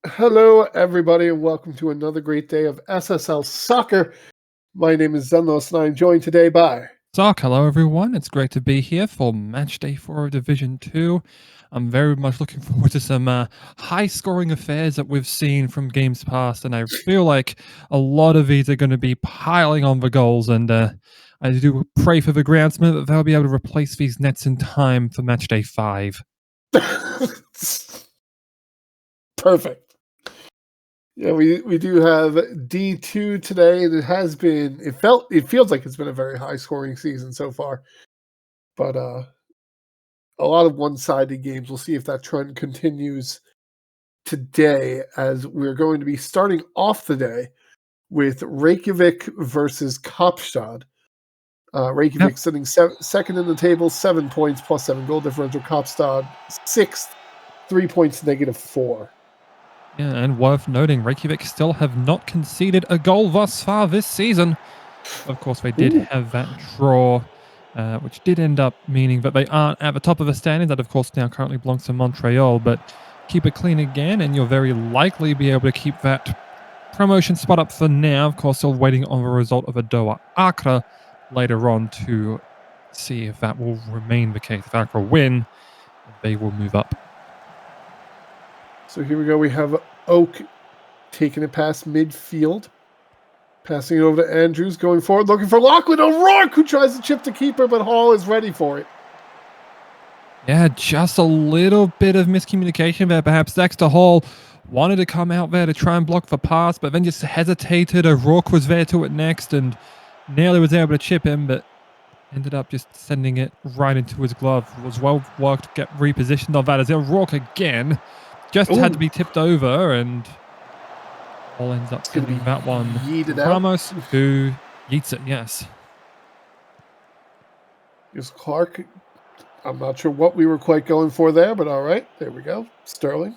Hello, everybody, and welcome to another great day of SSL Soccer. My name is Zenlos, and I'm joined today by... Sark, hello everyone. It's great to be here for Matchday 4 of Division 2. I'm very much looking forward to some high-scoring affairs that we've seen from games past, and I feel like a lot of these are going to be piling on the goals, and I do pray for the groundsman that they'll be able to replace these nets in time for Matchday 5. Perfect. Yeah, we do have D2 today, and it feels like it's been a very high-scoring season so far, but a lot of one-sided games. We'll see if that trend continues today, as we're going to be starting off the day with Reykjavik versus Kaapstad. Reykjavik sitting second in the table, 7 points plus 7 goal differential. Kaapstad sixth, 3 points negative 4. Yeah, and worth noting, Reykjavik still have not conceded a goal thus far this season. Of course, they did have that draw, which did end up meaning that they aren't at the top of the standings. That, of course, now currently belongs to Montréal, but keep it clean again, and you'll very likely be able to keep that promotion spot up for now. Of course, still waiting on the result of Adowa Accra later on to see if that will remain the case. If Accra win, they will move up. So here we go. We have Oak taking it past midfield. Passing it over to Andrews, going forward, looking for Lachlan O'Rourke, who tries to chip the keeper, but Hall is ready for it. Yeah, just a little bit of miscommunication there. Perhaps Dexter Hall wanted to come out there to try and block the pass, but then just hesitated. O'Rourke was there to it next and nearly was able to chip him, but ended up just sending it right into his glove. It was well worked to get repositioned on that as O'Rourke again just had to be tipped over, and Hall ends up getting that one. Ramos, who yeets it, yes. Here's Clark. I'm not sure what we were quite going for there, but all right. There we go. Sterling.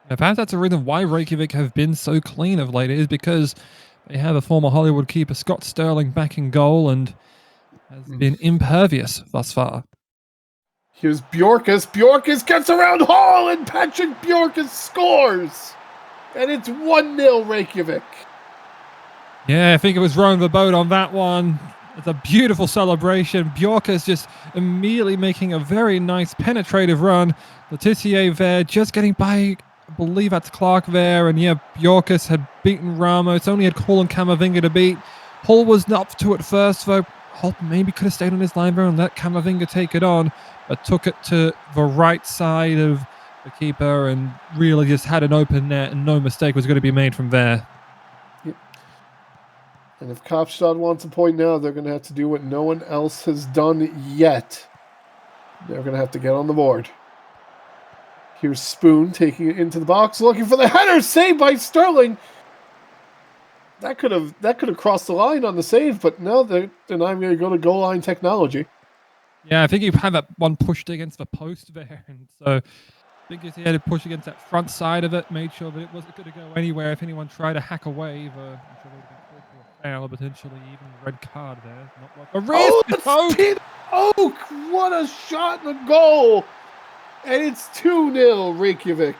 Yeah, perhaps that's the reason why Reykjavik have been so clean of late, is because they have a former Hollywood keeper, Scott Sterling, back in goal and has been impervious thus far. Here's Bjorkus. Bjorkus gets around Hall, and Patrick Bjorkus scores. And it's 1-0 Reykjavik. Yeah, I think it was rowing the boat on that one. It's a beautiful celebration. Bjorkus just immediately making a very nice penetrative run. Letitia there just getting by, I believe that's Clark there. And yeah, Bjorkus had beaten Ramos. Only had Colin Camavinga to beat. Hull was not to it first, though. Hull maybe could have stayed on his line there and let Camavinga take it on, but took it to the right side of the keeper and really just had an open net, and no mistake was going to be made from there. Yep. And if Kaapstad wants a point now, they're going to have to do what no one else has done yet. They're going to have to get on the board. Here's Spoon taking it into the box, looking for the header, saved by Sterling. That could have crossed the line on the save, but no, they're not going to go to goal line technology. Yeah, I think he had that one pushed against the post there, and so I think he had to push against that front side of it, made sure that it wasn't going to go anywhere. If anyone tried to hack away, I'm sure they would have been called for a foul, potentially even a red card there. Not like a risk. Oak! What a shot and a goal! And it's 2-0 Reykjavik.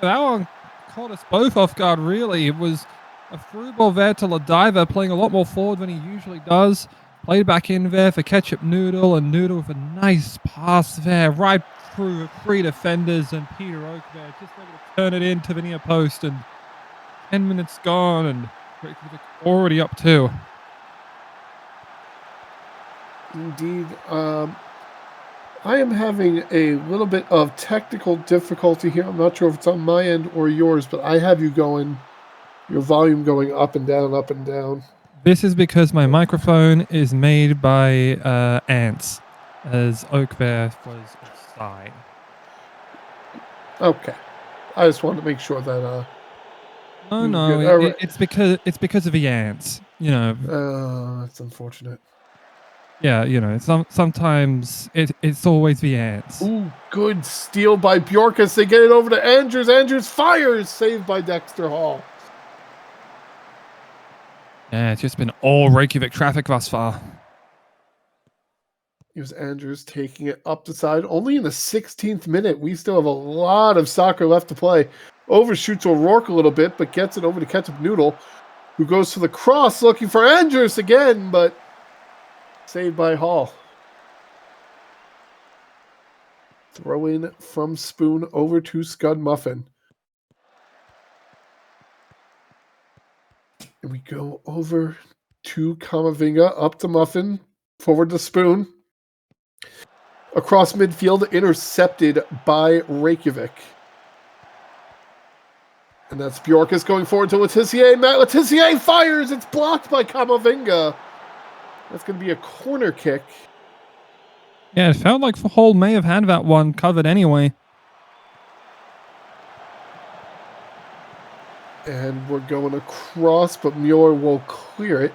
That one caught us both off guard, really. It was a through ball there to Ladiva, playing a lot more forward than he usually does. Played back in there for Ketchup Noodle, and Noodle with a nice pass there, right through 3 defenders, and Peter Oak there just able to turn it into the near post, and 10 minutes gone, and Reykjavik already up 2. Indeed. I am having a little bit of technical difficulty here. I'm not sure if it's on my end or yours, but I have your volume going up and down, up and down. This is because my microphone is made by ants, as Oak Bear was outside. Okay. I just wanted to make sure that... No, it's because of the ants, you know. That's unfortunate. Yeah, you know, sometimes it's always the ants. Ooh, good steal by Bjorkus. They get it over to Andrews. Andrews fires, saved by Dexter Hall. Yeah, it's just been all Reykjavik traffic thus far. Here's Andrews taking it up the side. Only in the 16th minute. We still have a lot of soccer left to play. Overshoots O'Rourke a little bit, but gets it over to Ketchup Noodle, who goes to the cross looking for Andrews again, but saved by Hall. Throw in from Spoon over to Scud Muffin. And we go over to Kamavinga, up to Muffin, forward to Spoon. Across midfield, intercepted by Reykjavik. And that's Bjorkus going forward to Letitia. Matt Letitia fires. It's blocked by Kamavinga. That's going to be a corner kick. Yeah, it felt like Hull may have had that one covered anyway. And we're going across, but Muir will clear it.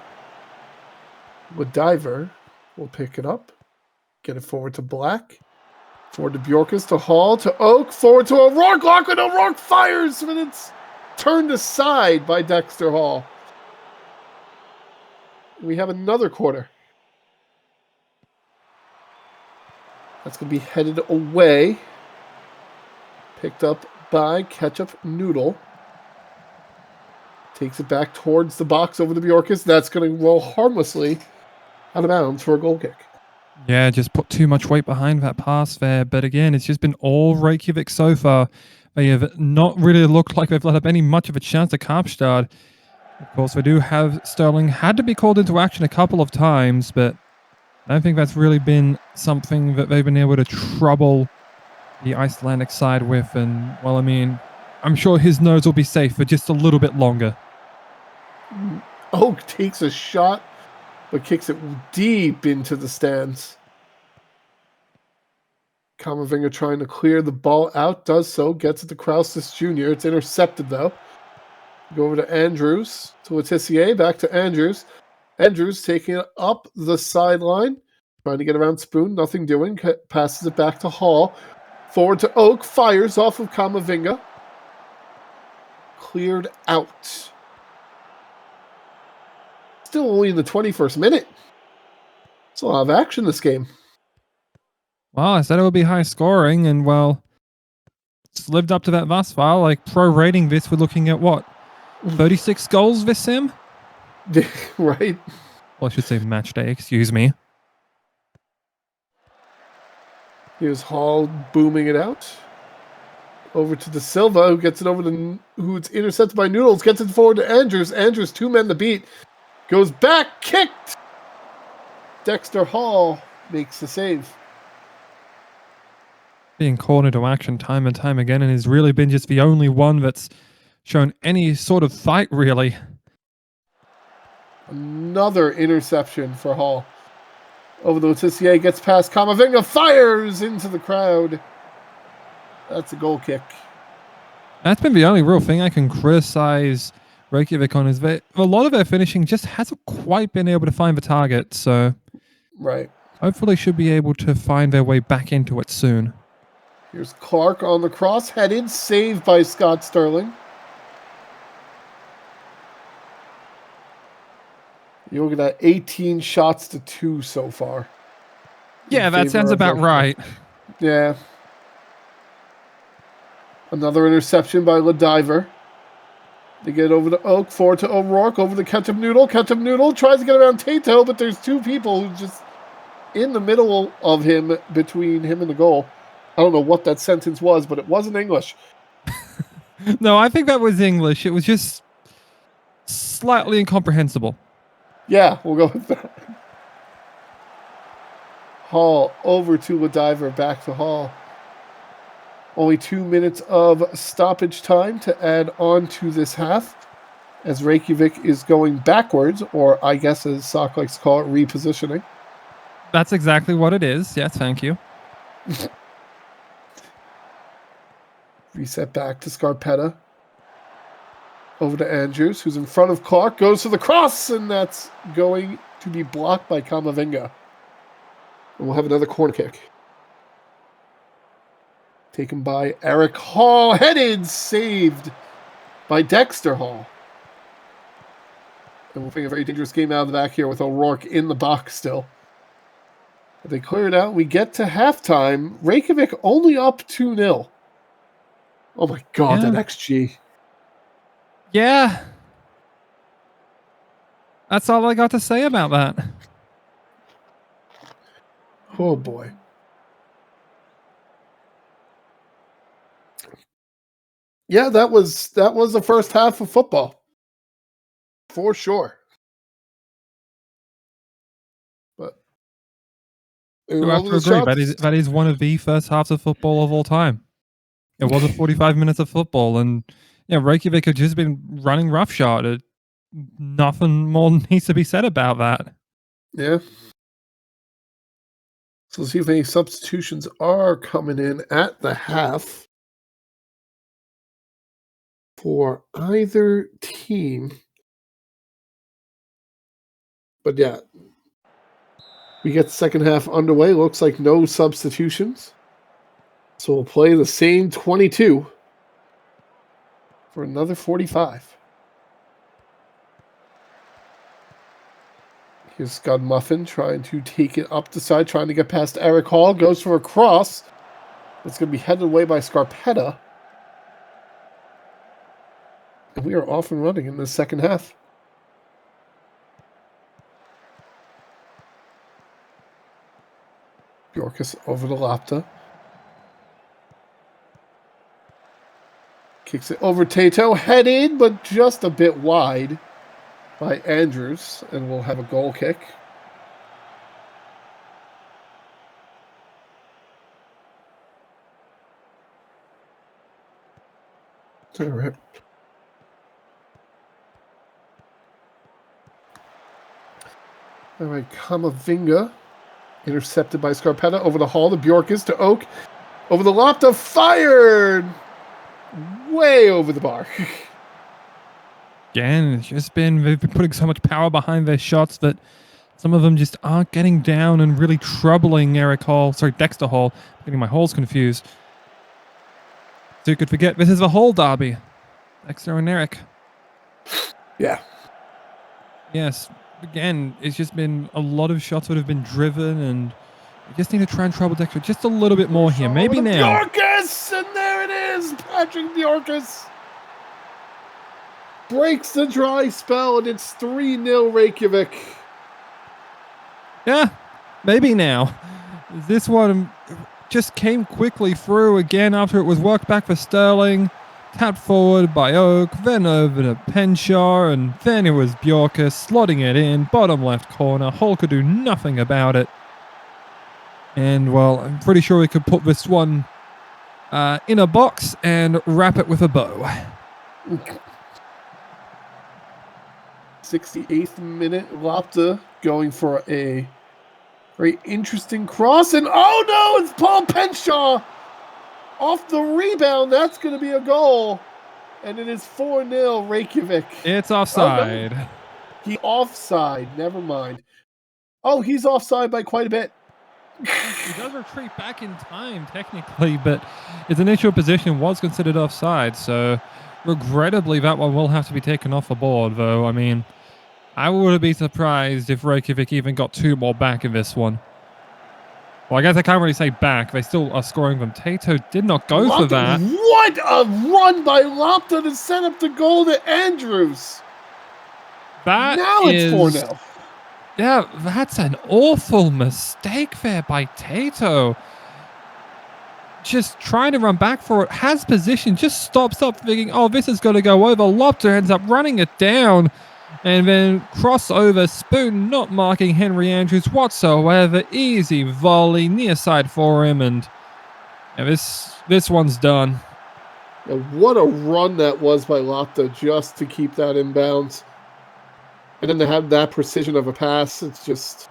Diver will pick it up. Get it forward to Black. Forward to Bjorkus, to Hall, to Oak. Forward to O'Rourke. Lockwood O'Rourke fires, but it's turned aside by Dexter Hall. We have another quarter. That's going to be headed away. Picked up by Ketchup Noodle. Takes it back towards the box over to Bjorkus. That's going to roll harmlessly out of bounds for a goal kick. Yeah, just put too much weight behind that pass there. But again, it's just been all Reykjavik so far. They have not really looked like they've let up any much of a chance to Kaapstad. Of course, we do have Sterling had to be called into action a couple of times, but I don't think that's really been something that they've been able to trouble the Icelandic side with. And, well, I mean, I'm sure his nose will be safe for just a little bit longer. Oak takes a shot, but kicks it deep into the stands. Kamavinga trying to clear the ball out, does so, gets it to Kraustis Jr. It's intercepted, though. Go over to Andrews, to Letitia, back to Andrews. Andrews taking it up the sideline, trying to get around Spoon, nothing doing, passes it back to Hall. Forward to Oak, fires off of Kamavinga. Cleared out. Still only in the 21st minute. It's a lot of action this game. Well, I said it would be high scoring, and well, it's lived up to that thus far. Like, pro rating this, we're looking at what? 36 goals this sim? Right. Well, I should say match day, excuse me. Here's Hall booming it out. Over to De Silva, who gets it over to, who's intercepted by Noodles, gets it forward to Andrews. Andrews, 2 men to beat. Goes back, kicked. Dexter Hall makes the save. Being called into action time and time again, and has really been just the only one that's shown any sort of fight, really. Another interception for Hall. Over the Letitia, gets past Kamavinga, fires into the crowd. That's a goal kick. That's been the only real thing I can criticize Reykjavik on, is that a lot of their finishing just hasn't quite been able to find the target, so right. Hopefully should be able to find their way back into it soon. Here's Clark on the cross, headed, saved by Scott Sterling. You look at that, 18 shots to 2 so far. Yeah, that sounds about right. Yeah. Another interception by Lediver. They get over to Oak, forward to O'Rourke, over to Ketchup Noodle. Ketchup Noodle tries to get around Tato, but there's 2 people who's just in the middle of him, between him and the goal. I don't know what that sentence was, but it wasn't English. No, I think that was English. It was just slightly incomprehensible. Yeah, we'll go with that. Hall over to Lediver, back to Hall. Only 2 minutes of stoppage time to add on to this half, as Reykjavik is going backwards, or I guess as Sock likes to call it, repositioning. That's exactly what it is. Yes, thank you. Reset back to Scarpetta. Over to Andrews, who's in front of Clark, goes to the cross, and that's going to be blocked by Kamavinga. And we'll have another corner kick. Taken by Eric Hall, headed, saved by Dexter Hall. And we'll bring a very dangerous game out of the back here with O'Rourke in the box still. They clear it out. We get to halftime. Reykjavik only up 2-0. Oh my God, that XG. Yeah. That's all I got to say about that. Oh boy. Yeah, that was the first half of football. For sure. But You have to agree. That is one of the first halves of football of all time. It was a 45 minutes of football, and Reykjavik have just been running roughshod. Nothing more needs to be said about that. Yeah. So let's see if any substitutions are coming in at the half for either team. But yeah, we get the second half underway. Looks like no substitutions. So we'll play the same 22 for another 45. Here's Scud Muffin trying to take it up the side, trying to get past Eric Hall. Goes for a cross. It's going to be headed away by Scarpetta. And we are off and running in the second half. Bjorkus over to Lapta. Kicks it over Tato. Headed, but just a bit wide by Andrews. And we'll have a goal kick. All right. All right, Kamavinga. Intercepted by Scarpetta. Over the Hall to Bjorkus to Oak. Over the Lapta. Fired! Way over the bar. Again, they've been putting so much power behind their shots that some of them just aren't getting down and really troubling Dexter Hall. I'm getting my Halls confused. So you could forget, this is the Hall derby. Dexter and Eric. Yeah. Yes. Again, it's just been a lot of shots that have been driven, and you just need to try and trouble Dexter just a little bit more here. Maybe now. Bjorkus! And there it is! Patrick Bjorkus breaks the dry spell, and it's 3-0 Reykjavik. Yeah, maybe now. This one just came quickly through again after it was worked back for Sterling. Tapped forward by Oak, then over to Penshaw, and then it was Bjorkus slotting it in, bottom left corner. Hull could do nothing about it. And, well, I'm pretty sure we could put this one in a box and wrap it with a bow. 68th minute, Lapta going for a very interesting cross, and oh no, it's Paul Penshaw off the rebound. That's going to be a goal, and it is 4-0 Reykjavik. It's offside. Oh, no. He offside. Never mind. Oh, he's offside by quite a bit. He does retreat back in time, technically, but his initial position was considered offside, so regrettably that one will have to be taken off the board, though. I mean, I wouldn't be surprised if Reykjavik even got two more back in this one. Well, I guess I can't really say back. They still are scoring them. Tato did not go for that. What a run by Lapta to set up the goal to Andrews. Now it's 4-0. Yeah, that's an awful mistake there by Tato. Just trying to run back for it. Has position, just stops up thinking, oh, this is going to go over. Lapta ends up running it down. And then crossover, Spoon not marking Henry Andrews whatsoever. Easy volley, near side for him, and this one's done. Yeah, what a run that was by Lapta just to keep that in bounds. And then to have that precision of a pass, it's just...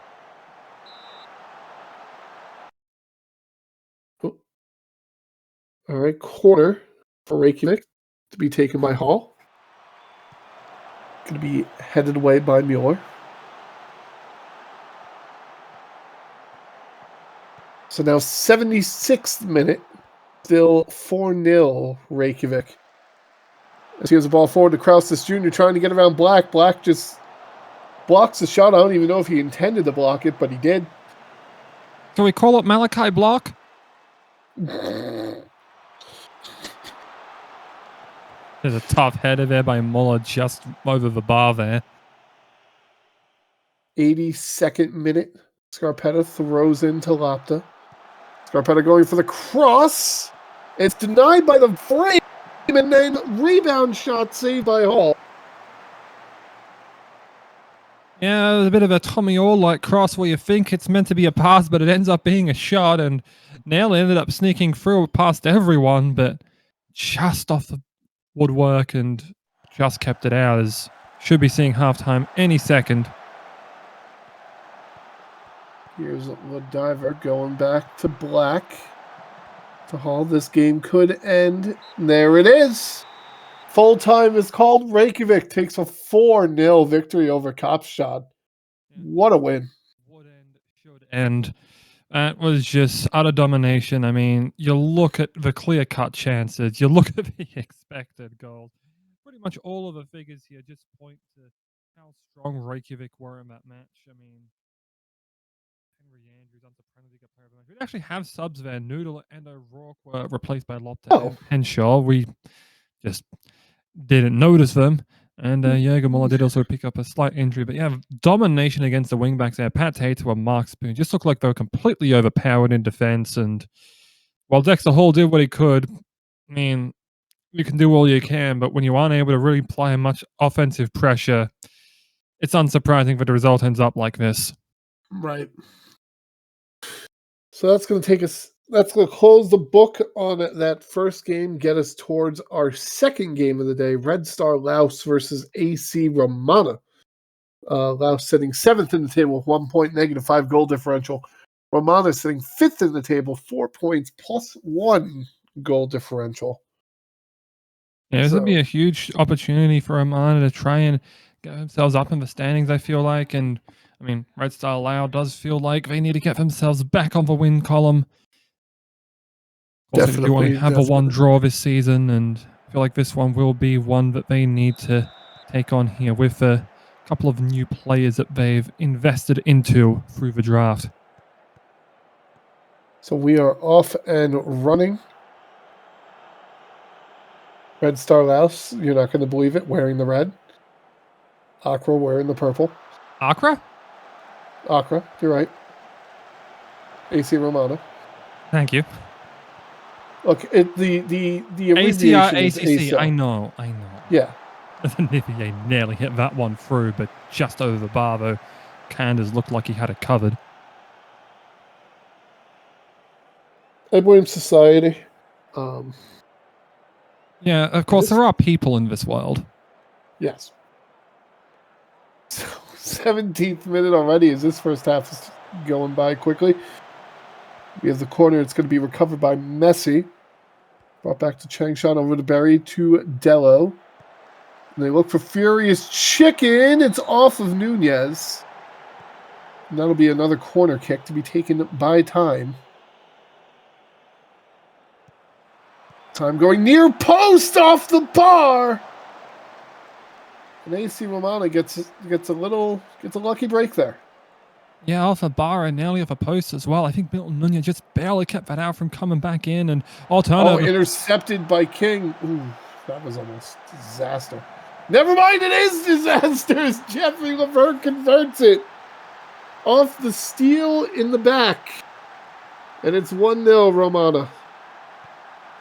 Oh. All right, corner for Reykjavik to be taken by Hall. Going to be headed away by Mueller. So now 76th minute, still 4-0 Reykjavik. As he has the ball forward to Kraustis Jr. trying to get around Black. Black just blocks the shot. I don't even know if he intended to block it, but he did. Can we call it Malachi block? Mm. There's a tough header there by Muller just over the bar there. 82nd minute. Scarpetta throws into Lapta. Scarpetta going for the cross. It's denied by the frame, and then rebound shot saved by Hall. Yeah, it was a bit of a Tommy Orr-like cross where you think it's meant to be a pass, but it ends up being a shot, and Nail ended up sneaking through past everyone, but just off the woodwork and just kept it out. As should be seeing halftime any second. Here's Diver going back to Black. To Hall, this game could end. There it is. Full time is called. Reykjavik takes a 4-0 victory over Kaapstad. What a win. Would end, should end. That was just utter domination. I mean, you look at the clear-cut chances, you look at the expected goals. Pretty much all of the figures here just point to how strong Reykjavik were in that match. I mean, Henry Andrews, unsurprisingly, got player of the match. We actually have subs there. Noodle and O'Rourke were replaced by Lopta and Henshaw. We just didn't notice them. And Jürgen Muller did also pick up a slight injury. But yeah, domination against the wingbacks there. Pat Tate or Mark Spoon just looked like they were completely overpowered in defense. And while Dexter Hall did what he could, I mean, you can do all you can, but when you aren't able to really apply much offensive pressure, it's unsurprising that the result ends up like this. Right. So that's going to take us, that's going to close the book on that first game, get us towards our second game of the day, Red Star Laos versus AC Romana. Laos sitting 7th in the table with 1 point, -5 goal differential. Romana sitting 5th in the table, 4 points, +1 goal differential. Yeah, this would be a huge opportunity for Romana to try and get themselves up in the standings, I feel like. And, I mean, Red Star Lao does feel like they need to get themselves back on the win column. Also, they do only have a one draw this season, and I feel like this one will be one that they need to take on here with a couple of new players that they've invested into through the draft. So we are off and running. Red Star Laos, you're not going to believe it, wearing the red. Accra wearing the purple. Accra? Accra, you're right. AC Romana. Thank you. Look, the abbreviation is ACC. I know. Yeah. Nivier nearly hit that one through, but just over the bar, though. Candace looked like he had it covered. I blame society. Yeah, of course, there are people in this world. Yes. So, 17th minute already as this first half is going by quickly. We have the corner. It's going to be recovered by Messi. Brought back to Changshan, over to Berry, to Dello. And they look for Furious Chicken. It's off of Nunez. And that'll be another corner kick to be taken by Time. Time going near post off the bar. And AC Romana gets a lucky break there. Yeah, off a bar and nearly off a post as well. I think Milton Nunez just barely kept that out from coming back in, and alternative. Oh, intercepted by King. Ooh, that was almost disaster. Never mind, it is disaster. Jeffrey Levert converts it off the steal in the back, and it's 1-0 Romana.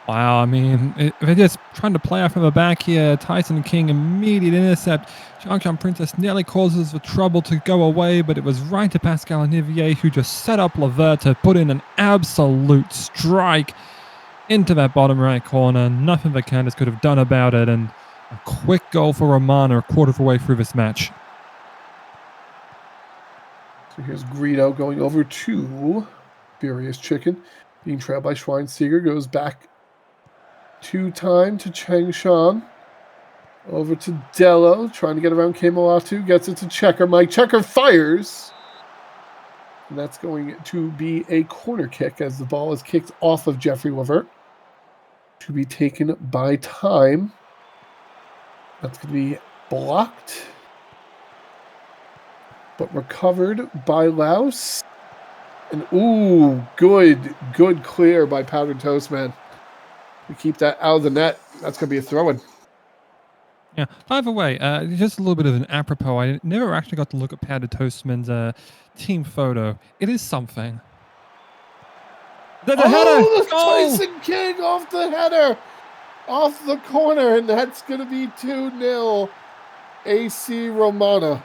Wow, I mean, they're just trying to play out from the back here. Tyson King, immediate intercept. Changshan Princess nearly causes the trouble to go away, but it was right to Pascal Nivier, who just set up Levert to put in an absolute strike into that bottom right corner. Nothing that Candace could have done about it, and a quick goal for Romana a quarter of the way through this match. So here's Greedo going over to Furious Chicken, being trailed by Schweinsteiger, goes back to Time to Changshan. Over to Dello, trying to get around Kemoatu, gets it to Checker. Mike Checker fires. And that's going to be a corner kick as the ball is kicked off of Jeffrey Levert. To be taken by Time. That's going to be blocked. But recovered by Laos. And ooh, good clear by Powdered Toast Man. We keep that out of the net. That's going to be a throw-in. Yeah. By the way, just a little bit of an apropos. I never actually got to look at Powdered Toastman's team photo. It is something. The header! The Goal! Tyson King off the header! Off the corner, and that's going to be 2-0 AC Romana.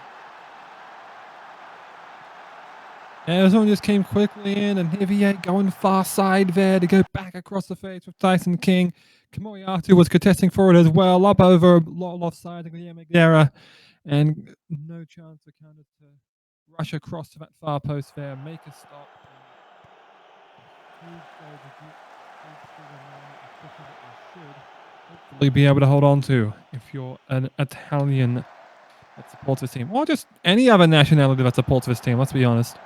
Yeah, this one just came quickly in, and Hivier going far side there to go back across the face with Tyson King. Kamoyatu was contesting for it as well, up over, lot offside, Guerra, and no chance for Canada to rush across to that far post there, make a stop. Hopefully be able to hold on to if you're an Italian that supports this team, or just any other nationality that supports this team, let's be honest.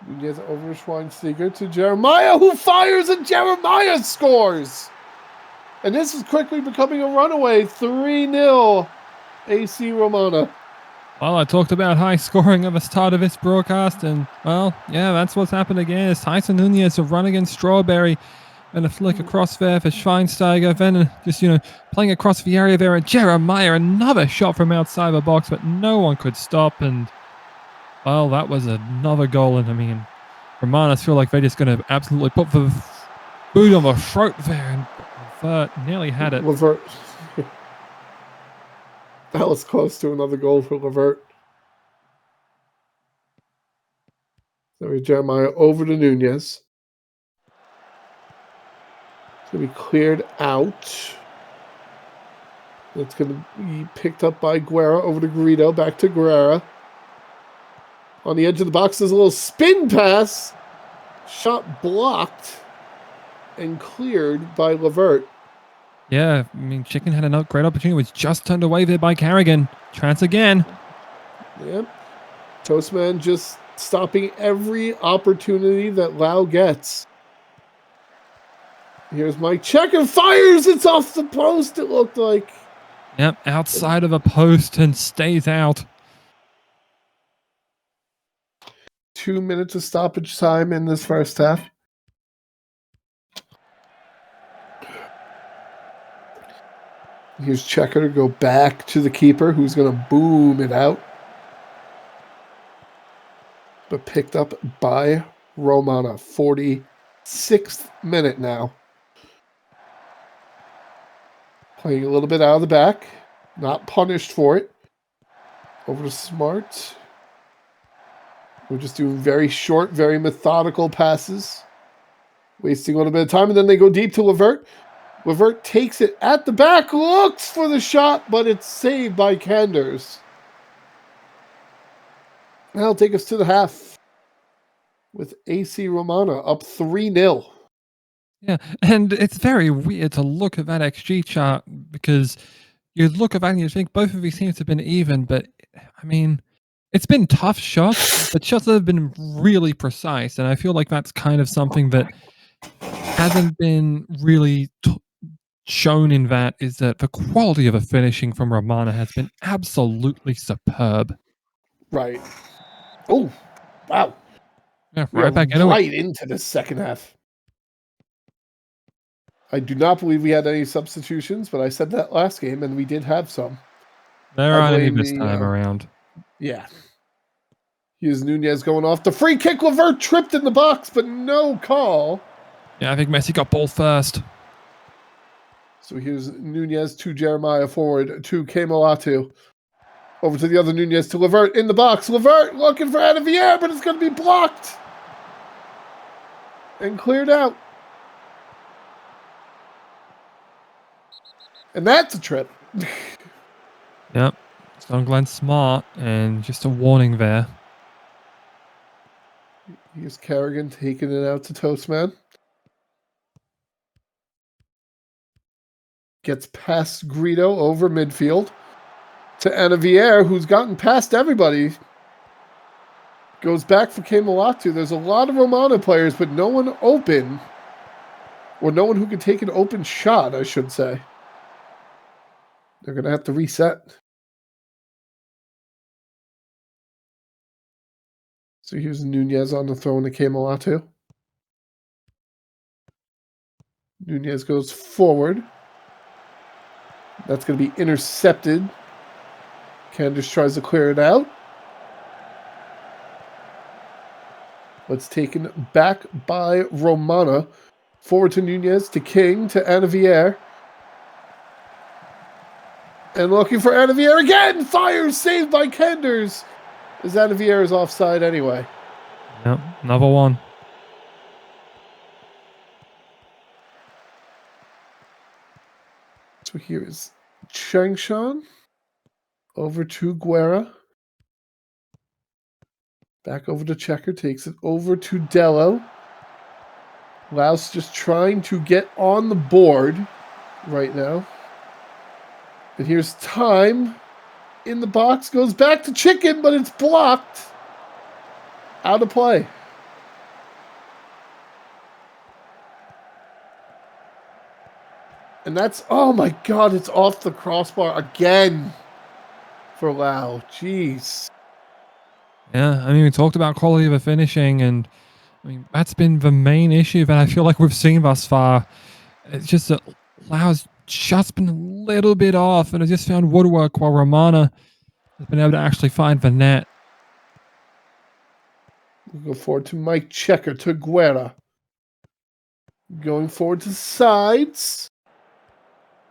Nunez over Schweinsteiger to Jeremiah, who fires, and Jeremiah scores! And this is quickly becoming a runaway, 3-0 AC Romana. Well, I talked about high scoring at the start of this broadcast, and, well, yeah, that's what's happened again. It's Tyson Nunez a run against Strawberry, and a flick across there for Schweinsteiger, then just, playing across the area there, and Jeremiah, another shot from outside the box, but no one could stop, and, well, that was another goal, and, I mean, Romana feel like they're just going to absolutely put the boot on the throat there, and Levert nearly had it. Levert. That was close to another goal for Levert. So Jeremiah over to Nunez. It's going to be cleared out. It's going to be picked up by Guerra over to Guido. Back to Guerra. On the edge of the box, there's a little spin pass. Shot blocked and cleared by Levert. Yeah, I mean, Chicken had a great opportunity. It was just turned away there by Carrigan. Chance again. Yep. Toastman just stopping every opportunity that Lau gets. Here's Mike Check and fires. It's off the post, it looked like. Yep, outside of a post and stays out. 2 minutes of stoppage time in this first half. Here's Checker to go back to the keeper, who's going to boom it out. But picked up by Romana. 46th minute now. Playing a little bit out of the back. Not punished for it. Over to Smart. We're just doing very short, very methodical passes. Wasting a little bit of time. And then they go deep to Levert. Levert takes it at the back. Looks for the shot, but it's saved by Kanders. That'll take us to the half. With AC Romana up 3-0. Yeah, and it's very weird to look at that XG chart because you look at that and you think both of these teams have been even, but I mean, it's been tough shots, but shots that have been really precise, and I feel like that's kind of something that hasn't been really shown in that, is that the quality of a finishing from Romana has been absolutely superb. Right. Oh, wow. Yeah, right back into it. Right into the second half. I do not believe we had any substitutions, but I said that last game, and we did have some. There aren't any this time around. Yeah. Here's Nunez going off. The free kick, Levert tripped in the box, but no call. Yeah, I think Messi got ball first. So here's Nunez to Jeremiah forward to Kemoatu. Over to the other Nunez to Levert in the box. Levert looking for out of the air, but it's going to be blocked. And cleared out. And that's a trip. Yep. So Glenn Smart, and just a warning there. Here's Carrigan taking it out to Toastman. Gets past Guido over midfield to Anavier, who's gotten past everybody. Goes back for Kemoatu. There's a lot of Romana players, but no one open. Or no one who can take an open shot, I should say. They're going to have to reset. So here's Nunez on the throw in the Kemalatu. Nunez goes forward. That's going to be intercepted. Candace tries to clear it out. But it's taken back by Romana. Forward to Nunez, to King, to Anavier. And looking for Anavier again! Fires, saved by Kenders! As Anavier is offside anyway. Yep, another one. So here is Changshan. Over to Guerra. Back over to Checker. Takes it over to Dello. Laos just trying to get on the board right now. And here's Time in the box. Goes back to Chicken, but it's blocked. Out of play. And that's, oh my God, it's off the crossbar again for Lau. Jeez. Yeah, I mean, we talked about quality of the finishing, and I mean, that's been the main issue that I feel like we've seen thus far. It's just that Lau's just been a little bit off, and I just found woodwork while Romana has been able to actually find the net. We'll go forward to Mike Checker, to Guerra. Going forward to sides.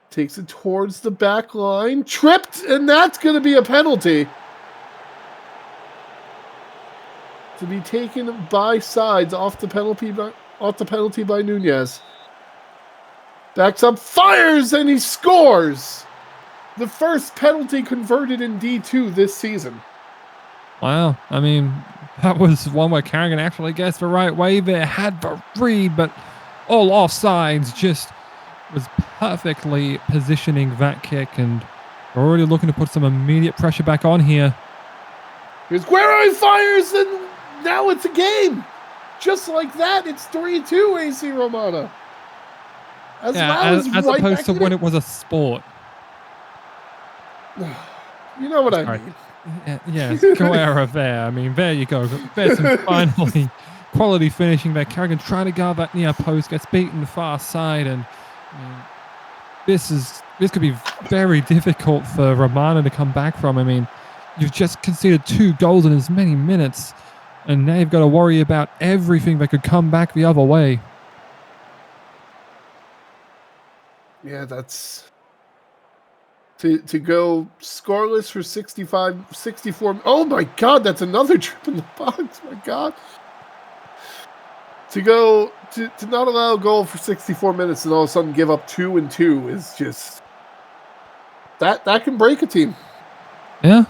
Takes it towards the back line. Tripped, and that's going to be a penalty. To be taken by sides off the penalty by Nunez. Backs up, fires, and he scores. The first penalty converted in D2 this season. Wow. I mean, that was one where Carrigan actually gets the right way there. Had the read, but all offsides. Just was perfectly positioning that kick, and already looking to put some immediate pressure back on here. Here's Guerra, fires, and now it's a game. Just like that, it's 3-2 AC Romana. As right opposed to when it was a sport. You know what I mean. Yes, Guerra there. I mean, there you go. There's some finally quality finishing there. Carrigan trying to guard that near post, gets beaten far side, and I mean, this could be very difficult for Romana to come back from. I mean, you've just conceded 2 goals in as many minutes, and now you've got to worry about everything that could come back the other way. Yeah, that's to go scoreless for 64. Oh my God, that's another trip in the box. My God. To go to not allow a goal for 64 minutes and all of a sudden give up 2 and 2 is just that can break a team. Yeah.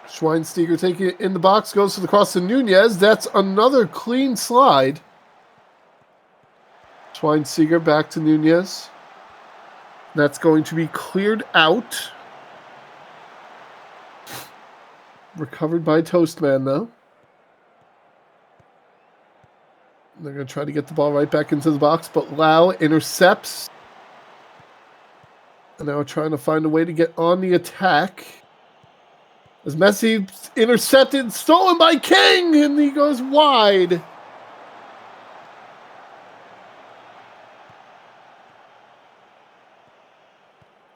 Schweinsteiger taking it in the box, goes to the cross to Nunez. That's another clean slide. Schweinsteiger back to Nunez. That's going to be cleared out. Recovered by Toastman, though. They're going to try to get the ball right back into the box, but Lau intercepts. And now trying to find a way to get on the attack. As Messi intercepted, stolen by King, and he goes wide.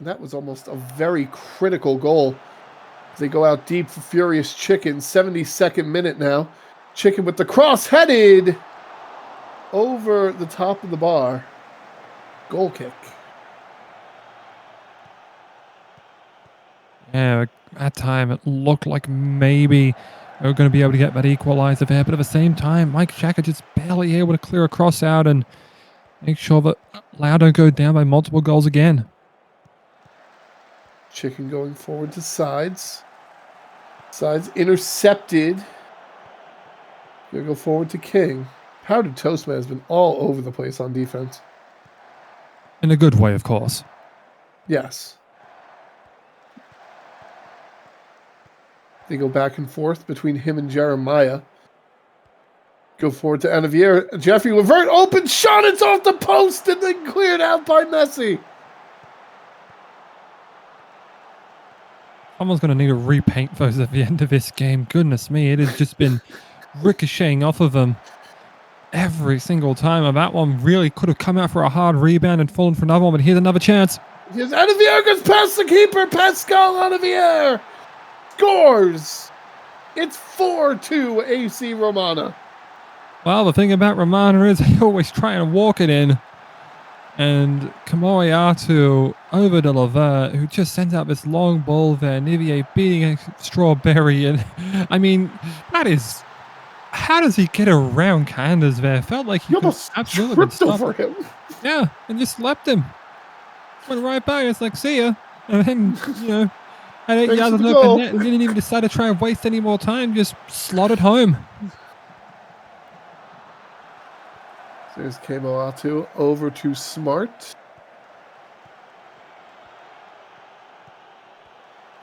That was almost a very critical goal. As they go out deep for Furious Chicken, 72nd minute now. Chicken with the cross headed over the top of the bar. Goal kick. Yeah, at time it looked like maybe they were going to be able to get that equalizer there, but at the same time, Mike Shaka just barely able to clear a cross out and make sure that Lau don't go down by multiple goals again. Chicken going forward to sides. Sides intercepted. Gonna go forward to King. Powdered Toastman has been all over the place on defense. In a good way, of course. Yes. They go back and forth between him and Jeremiah. Go forward to Anavier. Jeffrey Levert, open shot. It's off the post and then cleared out by Messi. Someone's going to need to repaint those at the end of this game. Goodness me, it has just been ricocheting off of them every single time. And that one really could have come out for a hard rebound and fallen for another one, but here's another chance. Here's Adowa goes past the keeper. Pascal Adowa scores. It's 4-2 AC Romana. Well, the thing about Romana is they always try and walk it in. And Kamoyatu over to Levert, who just sends out this long ball there. Nivier beating a Strawberry. And I mean, that is. How does he get around Candace there? Felt like he almost tripped over him. Yeah, and just leapt him. Went right by. It's like, see ya. And then, had 8 yards of open net and didn't even decide to try and waste any more time. Just slotted home. There's Kamoatu over to Smart.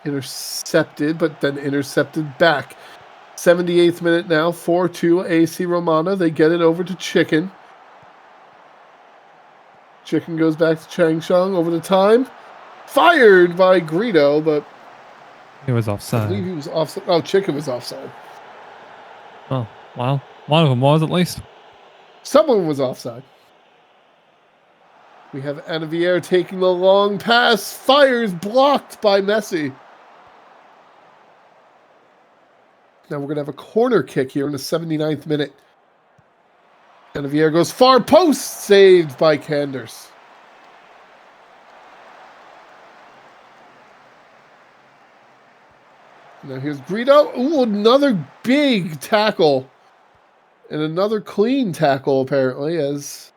Intercepted, but then intercepted back. 78th minute now, 4-2 AC Romana. They get it over to Chicken. Chicken goes back to Changsheng over the time. Fired by Greedo, but he was offside. I believe he was offside. Oh, Chicken was offside. Oh, well, one of them was at least. Someone was offside. We have Anavier taking the long pass. Fires blocked by Messi. Now we're going to have a corner kick here in the 79th minute. Anavier goes far post. Saved by Canders. Now here's Greedo. Ooh, another big tackle. And another clean tackle, apparently, as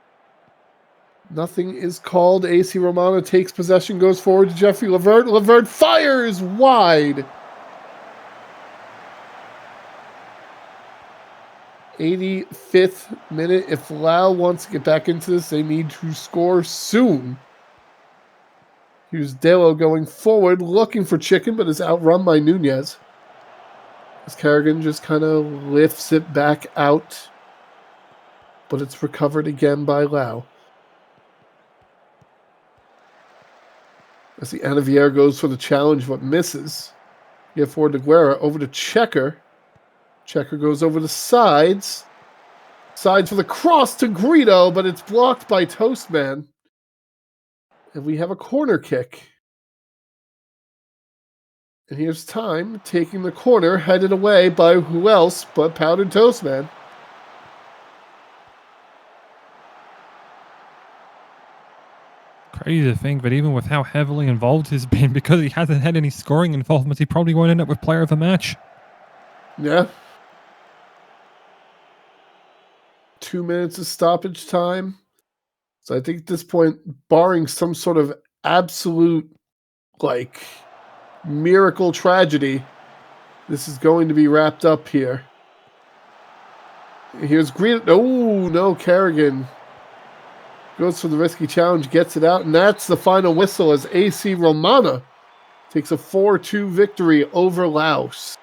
nothing is called. AC Romana takes possession, goes forward to Jeffrey Levert. Levert fires wide. 85th minute. If Lao wants to get back into this, they need to score soon. Here's Delo going forward, looking for Chicken, but is outrun by Nunez. As Kerrigan just kind of lifts it back out, but it's recovered again by Lau. As the Anavier goes for the challenge, but misses. Get forward to Guerra, over to Checker. Checker goes over the sides. Sides for the cross to Greedo, but it's blocked by Toastman. And we have a corner kick. And here's Time taking the corner, headed away by who else but Powdered Toastman. Crazy to think, but even with how heavily involved he's been, because he hasn't had any scoring involvement, he probably won't end up with player of the match. Yeah. 2 minutes of stoppage time. So I think at this point, barring some sort of absolute, miracle tragedy, this is going to be wrapped up here. Here's Green. Oh, no, Kerrigan goes for the risky challenge, gets it out, and that's the final whistle as AC Romana takes a 4-2 victory over Laos.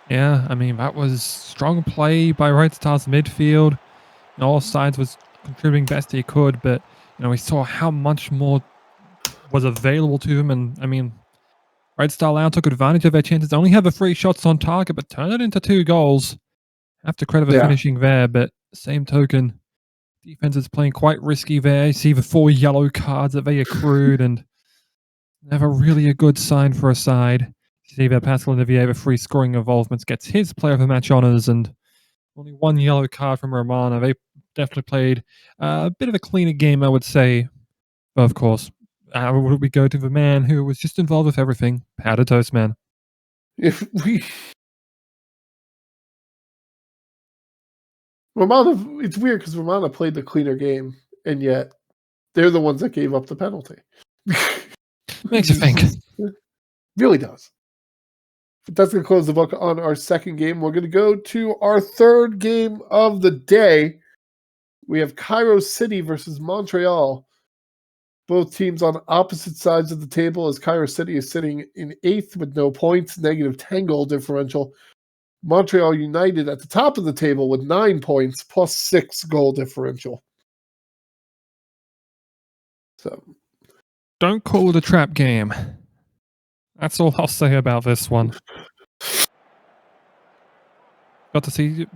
Yeah, I mean, that was strong play by Red Stars midfield. All sides was contributing best he could, but, we saw how much more was available to him, and, I mean, Red Star Lao took advantage of their chances. Only had the 3 shots on target, but turned it into 2 goals. Have to credit the finishing there, but same token, defense is playing quite risky there. You see the 4 yellow cards that they accrued, and never really a good sign for a side. You see that Pascal Olivier, the 3 scoring involvements, gets his player of the match honors, and only 1 yellow card from Romana. They definitely played a bit of a cleaner game, I would say. But of course, would we go to the man who was just involved with everything, Powder Toast Man? Romana, it's weird because Romana played the cleaner game, and yet they're the ones that gave up the penalty. Makes you think. Really does. But that's going to close the book on our second game. We're going to go to our third game of the day. We have Cairo City versus Montreal. Both teams on opposite sides of the table, as Cairo City is sitting in 8th with no points, negative 10 goal differential. Montreal United at the top of the table with 9 points, plus 6 goal differential. So, don't call it a trap game. That's all I'll say about this one. Got to see.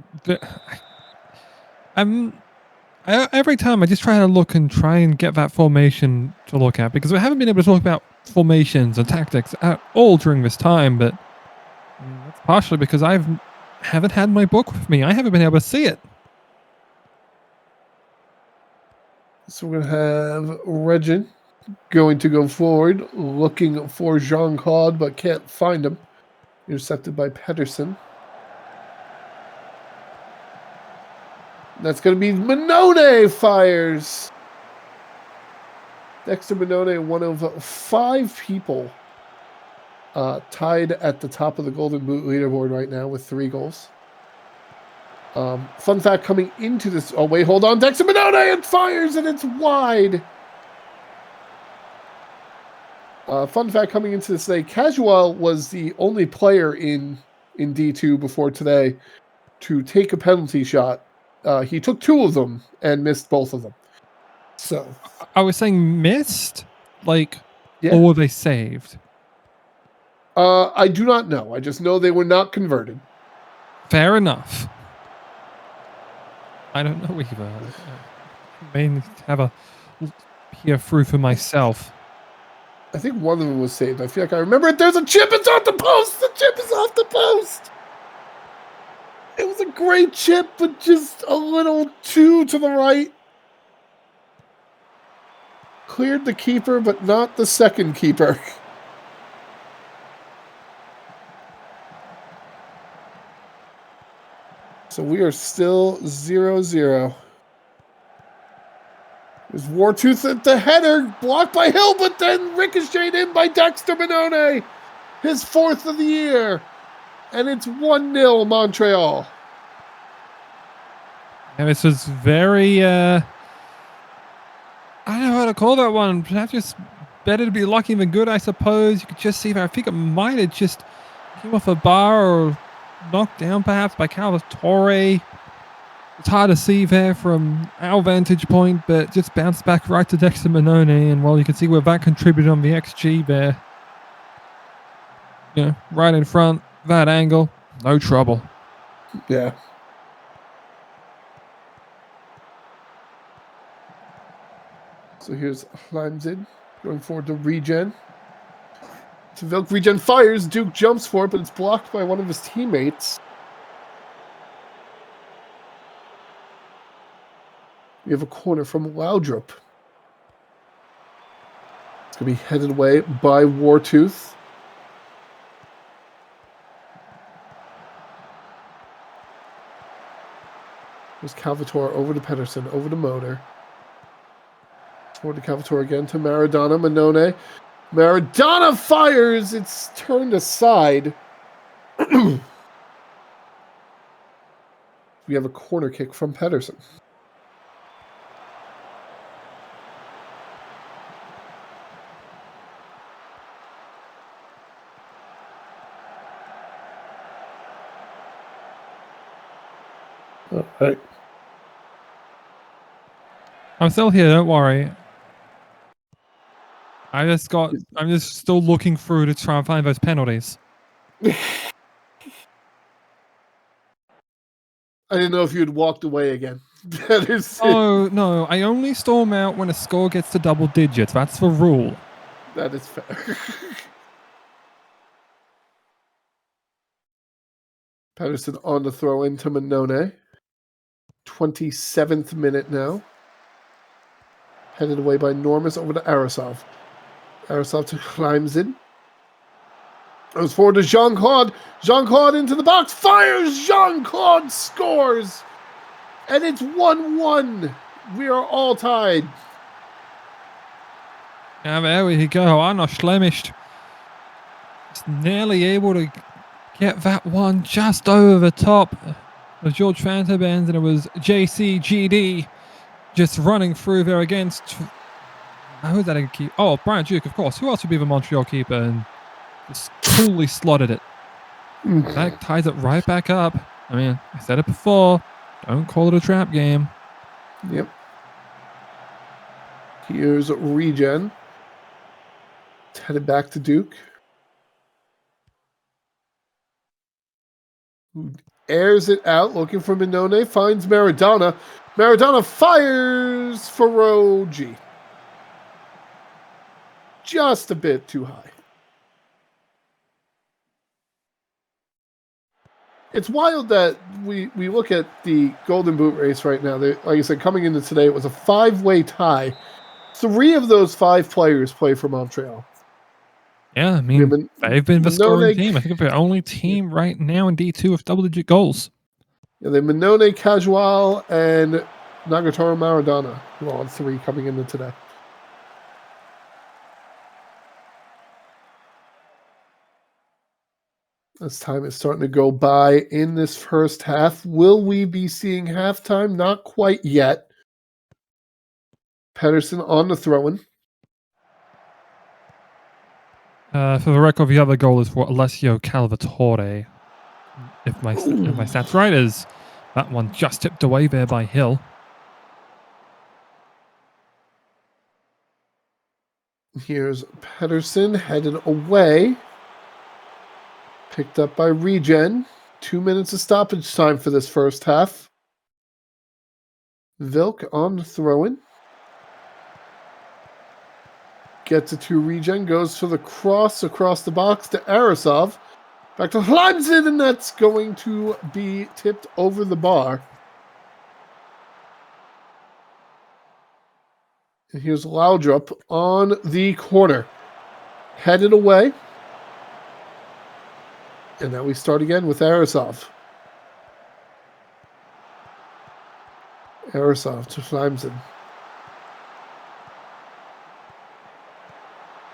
Every time I just try to look and try and get that formation to look at, because we haven't been able to talk about formations and tactics at all during this time, but that's partially because I haven't had my book with me. I haven't been able to see it. So we're going to have Regin going to go forward, looking for Jean-Claude, but can't find him. Intercepted by Pedersen. That's going to be Minone fires. Dexter Minone, one of 5 people tied at the top of the Golden Boot leaderboard right now with 3 goals. Fun fact coming into this... Oh, wait, hold on. Dexter Minone, it fires, and it's wide. Fun fact coming into this today, Casual was the only player in D2 before today to take a penalty shot. He took 2 of them and missed both of them. So I was saying missed, like, yeah. or were they saved? I do not know. I just know they were not converted. Fair enough. I don't know either. I may have a peer through for myself. I think one of them was saved. I feel like I remember it. There's a chip. It's off the post. The chip is off the post. It was a great chip, but just a little too to the right. Cleared the keeper, but not the second keeper. So we are still 0-0. There's Wartooth at the header, blocked by Hill, but then ricocheted in by Dexter Minone. His 4th of the year. And it's 1-0 Montreal. And this was very, I don't know how to call that one. Perhaps just better to be lucky than good, I suppose. You could just see that. I think it might have just came off a bar or knocked down perhaps by Salvatore. It's hard to see there from our vantage point, but just bounced back right to Dexter Minone. And you can see where that contributed on the XG there. You know, right in front, that angle, no trouble. Yeah. So here's Heimzid going forward to Regen. Vilk Regen fires. Duke jumps for it, but it's blocked by one of his teammates. We have a corner from Laudrup. It's going to be headed away by Wartooth. There's Calvator over to Pedersen, over to Motor. Forward to Calvator again to Maradona. Minone. Maradona fires. It's turned aside. We have a corner kick from Pedersen. All right. I'm still here, don't worry. I'm just still looking through to try and find those penalties. I didn't know if you had walked away again. Oh, no. I only storm out when a score gets to double digits. That's the rule. That is fair. Pedersen on the throw into Minone. 27th minute now. Headed away by Normus over to Arasov. Arasov to Heimzid. Goes forward to Jean-Claude. Jean-Claude into the box. Fires. Jean-Claude scores. And it's 1-1. We are all tied. Yeah, there we go. I'm not blemished. Just nearly able to get that one just over the top of George Fantabans, and it was JCGD just running through there against... Who's that a keeper? Oh, Brian Duke, of course. Who else would be the Montreal keeper? And just coolly slotted it. That ties it right back up. I mean, I said it before. Don't call it a trap game. Yep. Here's Regen. It's headed back to Duke. who airs it out, looking for Minone, finds Maradona. Maradona fires for row G. Just a bit too high. It's wild that we look at the Golden Boot race right now. Like I said, coming into today, it was a 5-way tie. 3 of those 5 players play for Montreal. Yeah, I mean, they've been the scoring team. I think they're the only team right now in D2 with double-digit goals. Yeah, they Minone, Casual, and Nagatoro Maradona, who are all 3 coming into today. As time is starting to go by in this first half, will we be seeing halftime? Not quite yet. Pedersen on the throw-in. For the record, the other goal is for Alessio Calvatore. If my stats right, is that one just tipped away there by Hill. Here's Pedersen headed away. Picked up by Regen. 2 minutes of stoppage time for this first half. Vilk on the throw-in. Gets it to Regen. Goes for the cross across the box to Arasov. Back to Hlansen, and that's going to be tipped over the bar. And here's Laudrup on the corner. Headed away. And now we start again with Arasov. Arasov to Hlansen.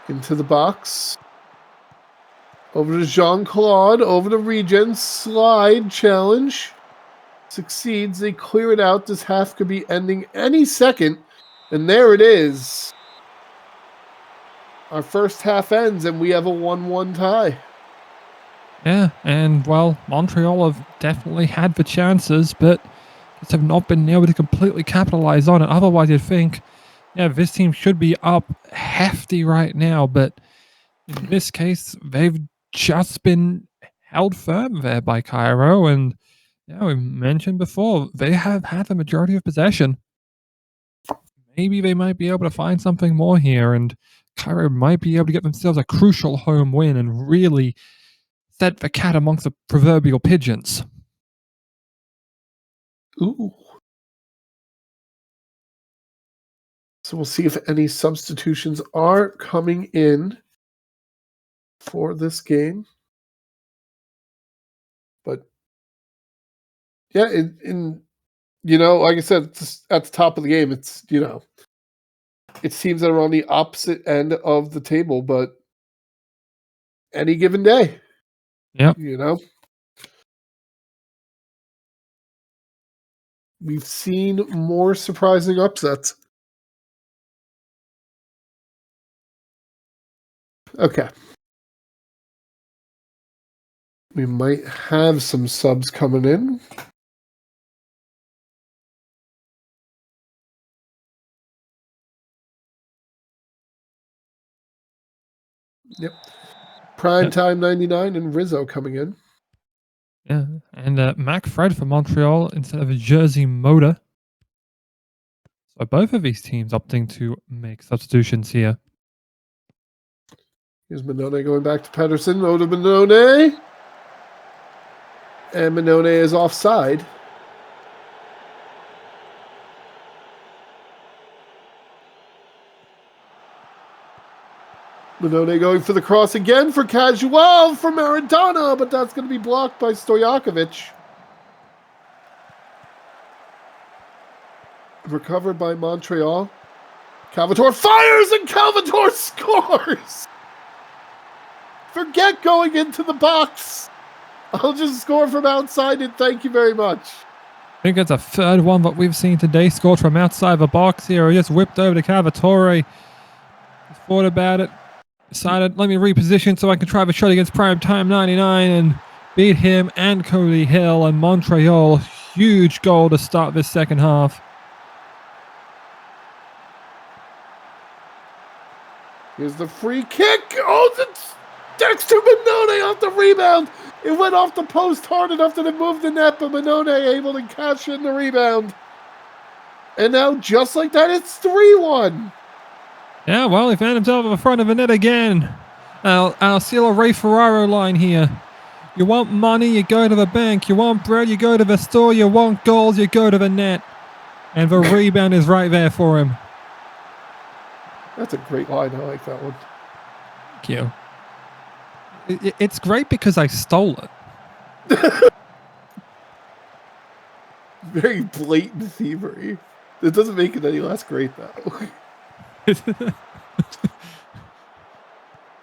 Into the box. Over to Jean-Claude. Over to Regen. Slide challenge. Succeeds. They clear it out. This half could be ending any second. And there it is. Our first half ends and we have a 1-1 tie. Yeah, and well, Montreal have definitely had the chances, but just have not been able to completely capitalize on it. Otherwise, you'd think, yeah, this team should be up hefty right now, but in this case, they've just been held firm there by Cairo, and yeah, we mentioned before, they have had the majority of possession. Maybe they might be able to find something more here, and Cairo might be able to get themselves a crucial home win and really set the cat amongst the proverbial pigeons. Ooh. So we'll see if any substitutions are coming in for this game. But yeah, in you know, like I said, it's at the top of the game, it's, you know, it's teams that are on the opposite end of the table, but any given day. Yep. You know? We've seen more surprising upsets. Okay. We might have some subs coming in. Yep. Prime Time 99 and Rizzo coming in. Yeah, and Mac Fred for Montreal instead of a Jersey Motor. So both of these teams opting to make substitutions here. Here's Minone going back to Pedersen. Over to Minone. And Minone is offside. Minone going for the cross again for Casual for Maradona, but that's going to be blocked by Stojakovic. Recovered by Montreal. Calvatore fires and Calvatore scores! Forget going into the box. I'll just score from outside it. Thank you very much. I think it's a third one that we've seen today. Scored from outside the box here. He just whipped over to Calvatore. Thought about it. Decided, let me reposition so I can try the shot against Prime Time 99 and beat him and Cody Hill and Montreal. Huge goal to start this second half. Here's the free kick. Oh, it's Dexter Minone off the rebound. It went off the post hard enough that it moved the net, but Manone able to cash in the rebound. And now, just like that, it's 3-1. Yeah, well, he found himself in the front of the net again. I'll steal a Ray Ferraro line here. You want money, you go to the bank. You want bread, you go to the store. You want goals, you go to the net. And the rebound is right there for him. That's a great line. I like that one. Thank you. It's great because I stole it. Very blatant thievery. It doesn't make it any less great, though.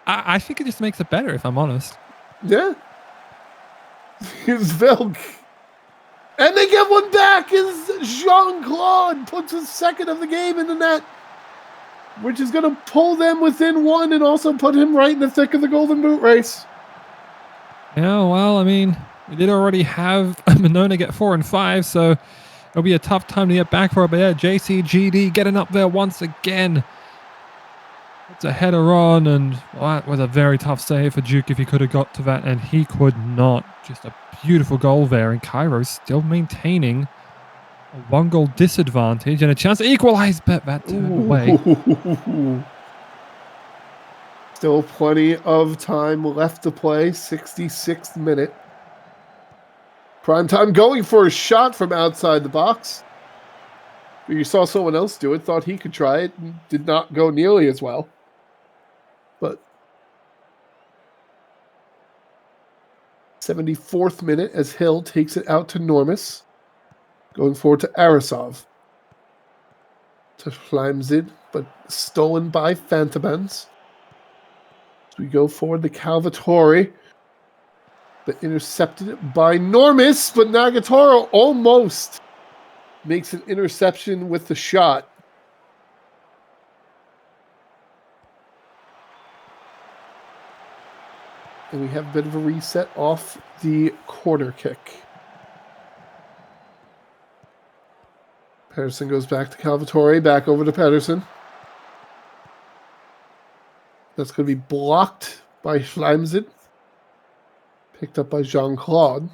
I think it just makes it better, if I'm honest. Yeah. Here's Velk. And they get one back as Jean-Claude puts his second of the game in the net, which is going to pull them within one and also put him right in the thick of the Golden Boot race. Yeah, well, I mean, we did already have Manona get 4 and 5, so it'll be a tough time to get back for it. But yeah, JCGD getting up there once again. It's a header on, and well, that was a very tough save for Duke if he could have got to that, and he could not. Just a beautiful goal there, and Cairo still maintaining a 1-goal disadvantage and a chance to equalize, but that turned away. Still plenty of time left to play, 66th minute. Primetime going for a shot from outside the box. But you saw someone else do it, thought he could try it, and did not go nearly as well. But 74th minute as Hill takes it out to Normus. Going forward to Arasov. To Flamzid, but stolen by Fantabens. So we go forward to Calvatori. But intercepted by Normus, but Nagatoro almost makes an interception with the shot. And we have a bit of a reset off the corner kick. Pedersen goes back to Calvatori, back over to Pedersen. That's going to be blocked by Flamzid. Picked up by Jean-Claude.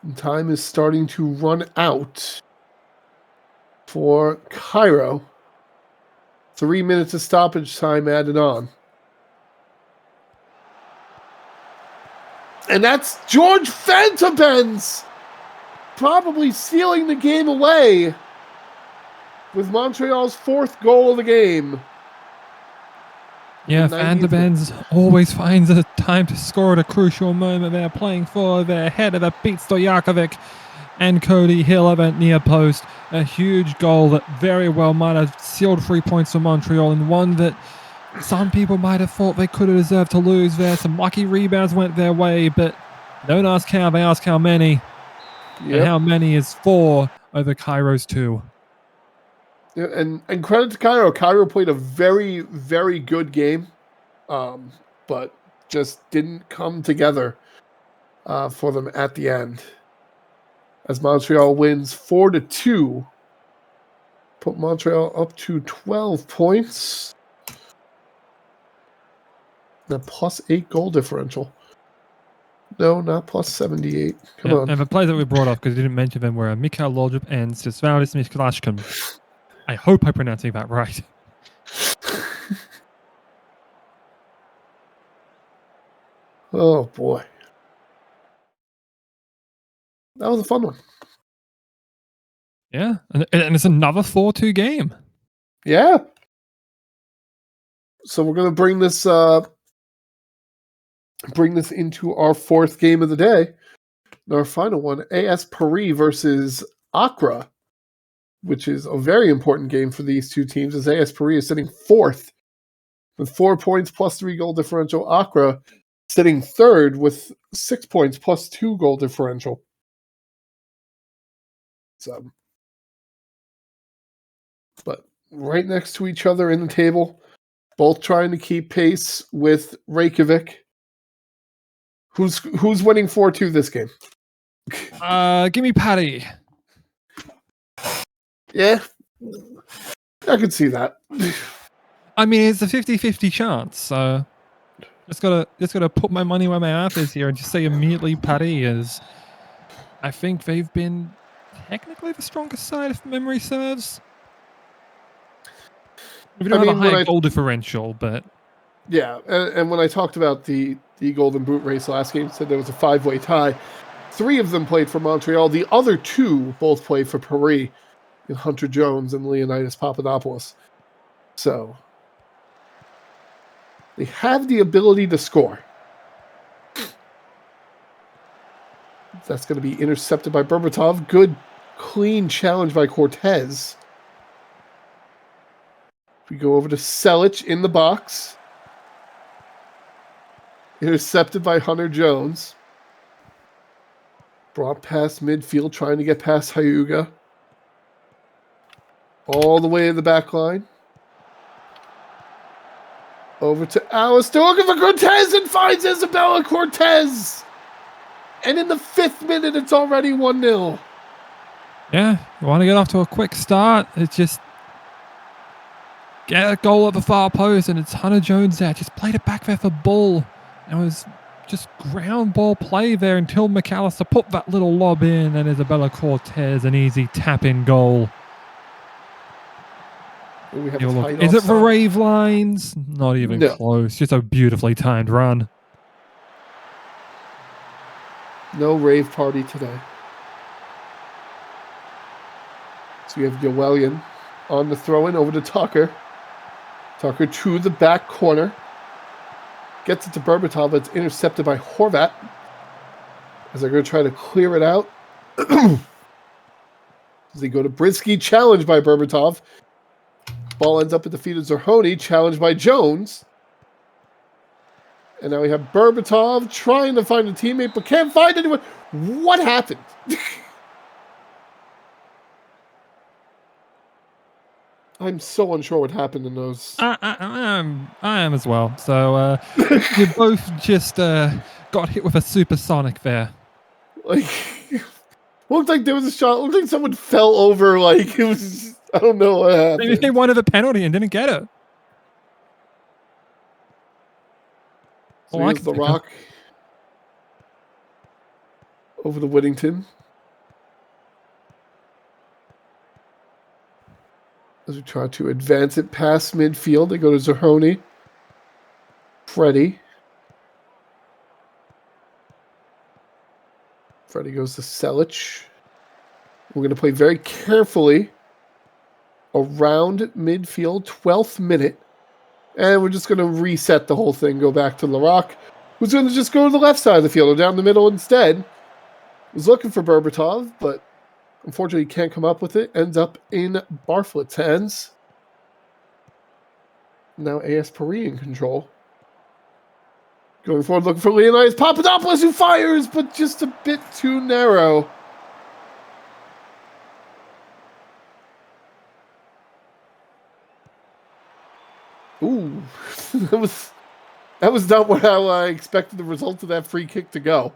And time is starting to run out for Cairo. 3 minutes of stoppage time added on. And that's George Fantabens probably sealing the game away with Montreal's 4th goal of the game. Yeah, Fantabens always finds a time to score at a crucial moment. They're playing for their header that beats Stojakovic and Cody Hill at that near post. A huge goal that very well might have sealed 3 points for Montreal, and one that some people might have thought they could have deserved to lose there. Some lucky rebounds went their way, but don't ask how, they ask how many. Yep. And how many is 4 over Cairo's 2. Yeah, and credit to Cairo. Cairo played a very, very good game, but just didn't come together for them at the end. As Montreal wins 4-2, put Montreal up to 12 points. The +8 goal differential. No, not +78. Come on. And the players that we brought off, because we didn't mention them, were Mikhail Lodjup and Stisvaldis Miklashkin. I hope I'm pronouncing that right. Oh, boy. That was a fun one. Yeah, and it's another 4-2 game. Yeah. So we're going to bring this into our 4th game of the day. And our final one, AS Paris versus Accra, which is a very important game for these two teams, as AS Paris is sitting 4th with 4 points +3 goal differential. Accra sitting 3rd with 6 points +2 goal differential. So, but right next to each other in the table, both trying to keep pace with Reykjavik. Who's winning 4-2 this game? Give me Paddy. Yeah, I could see that. I mean, it's a 50-50 chance, so just gotta put my money where my mouth is here and just say immediately Paris is. I think they've been technically the strongest side if memory serves. We don't have a high goal differential, but yeah, and when I talked about the Golden Boot race last game, said there was a 5-way tie. 3 of them played for Montreal. The other 2 both played for Paris, in Hunter Jones and Leonidas Papadopoulos. So they have the ability to score. That's going to be intercepted by Berbatov. Good, clean challenge by Cortez. We go over to Selic in the box. Intercepted by Hunter Jones. Brought past midfield, trying to get past Hyuga. All the way to the back line. Over to Alistair, looking for Cortez, and finds Isabella Cortez. And in the 5th minute, it's already 1-0. Yeah, you want to get off to a quick start. It's just get a goal at the far post, and it's Hunter Jones there. Just played it back there for Bull. It was just ground ball play there until McAllister put that little lob in, and Isabella Cortez, an easy tap-in goal. Is it the Rave lines? Not even close. Just a beautifully timed run. No rave party today. So we have Yoelian on the throw-in over to Tucker. Tucker to the back corner. Gets it to Berbatov, but it's intercepted by Horvat. As they're going to try to clear it out. As they go to Brisky, challenged by Berbatov. Ball ends up at the feet of Zerhoni, challenged by Jones. And now we have Berbatov trying to find a teammate, but can't find anyone. What happened? I'm so unsure what happened in those. I am as well. So you both just got hit with a supersonic there. Like, looked like there was a shot. Looked like someone fell over. Like it was. I don't know what happened. Maybe they wanted a penalty and didn't get it. So here's the rock over the Whittington. As we try to advance it past midfield, they go to Zerhoni. Freddie. Freddie goes to Selic. We're going to play very carefully around midfield, 12th minute. And we're just going to reset the whole thing, go back to Larocque, who's going to just go to the left side of the field or down the middle instead. Was looking for Berbatov, but unfortunately can't come up with it. Ends up in Barflett's hands. Now AS Paris in control. Going forward, looking for Leonidas Papadopoulos, who fires, but just a bit too narrow. Ooh, that was not how I expected the result of that free kick to go.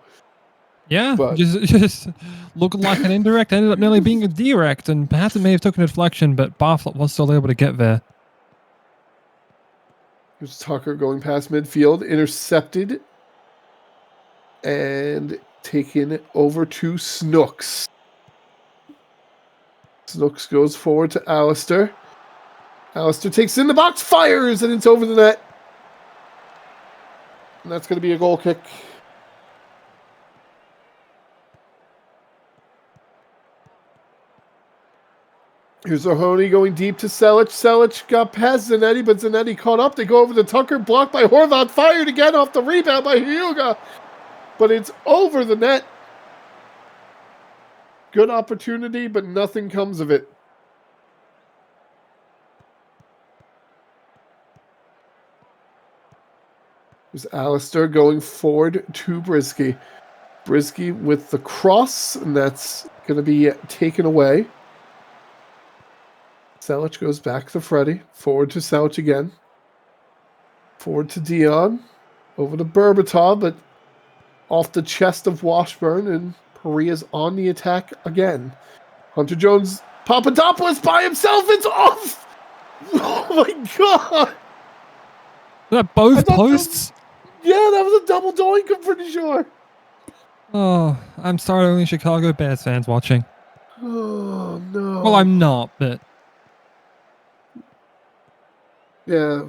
Yeah, but just looking like an indirect, ended up nearly being a direct, and perhaps it may have taken a deflection, but Bartlett was still able to get there. Here's Tucker going past midfield, intercepted, and taken over to Snooks. Snooks goes forward to Alistair. Alistair takes it in the box, fires, and it's over the net. And that's going to be a goal kick. Here's Zerhoni going deep to Selic. Selic got past Zanetti, but Zanetti caught up. They go over to Tucker, blocked by Horvat, fired again off the rebound by Hyuga. But it's over the net. Good opportunity, but nothing comes of it. There's Alistair going forward to Brisky. Brisky with the cross, and that's going to be taken away. Selic goes back to Freddie. Forward to Selic again. Forward to Dion. Over to Berbatov, but off the chest of Washburn, and Paris on the attack again. Hunter Jones, Papadopoulos by himself. It's off! Oh my God! that both posts? Yeah, that was a double doink, I'm pretty sure. Oh, I'm sorry, only Chicago Bears fans watching. Oh, no. Well, I'm not, but... Yeah.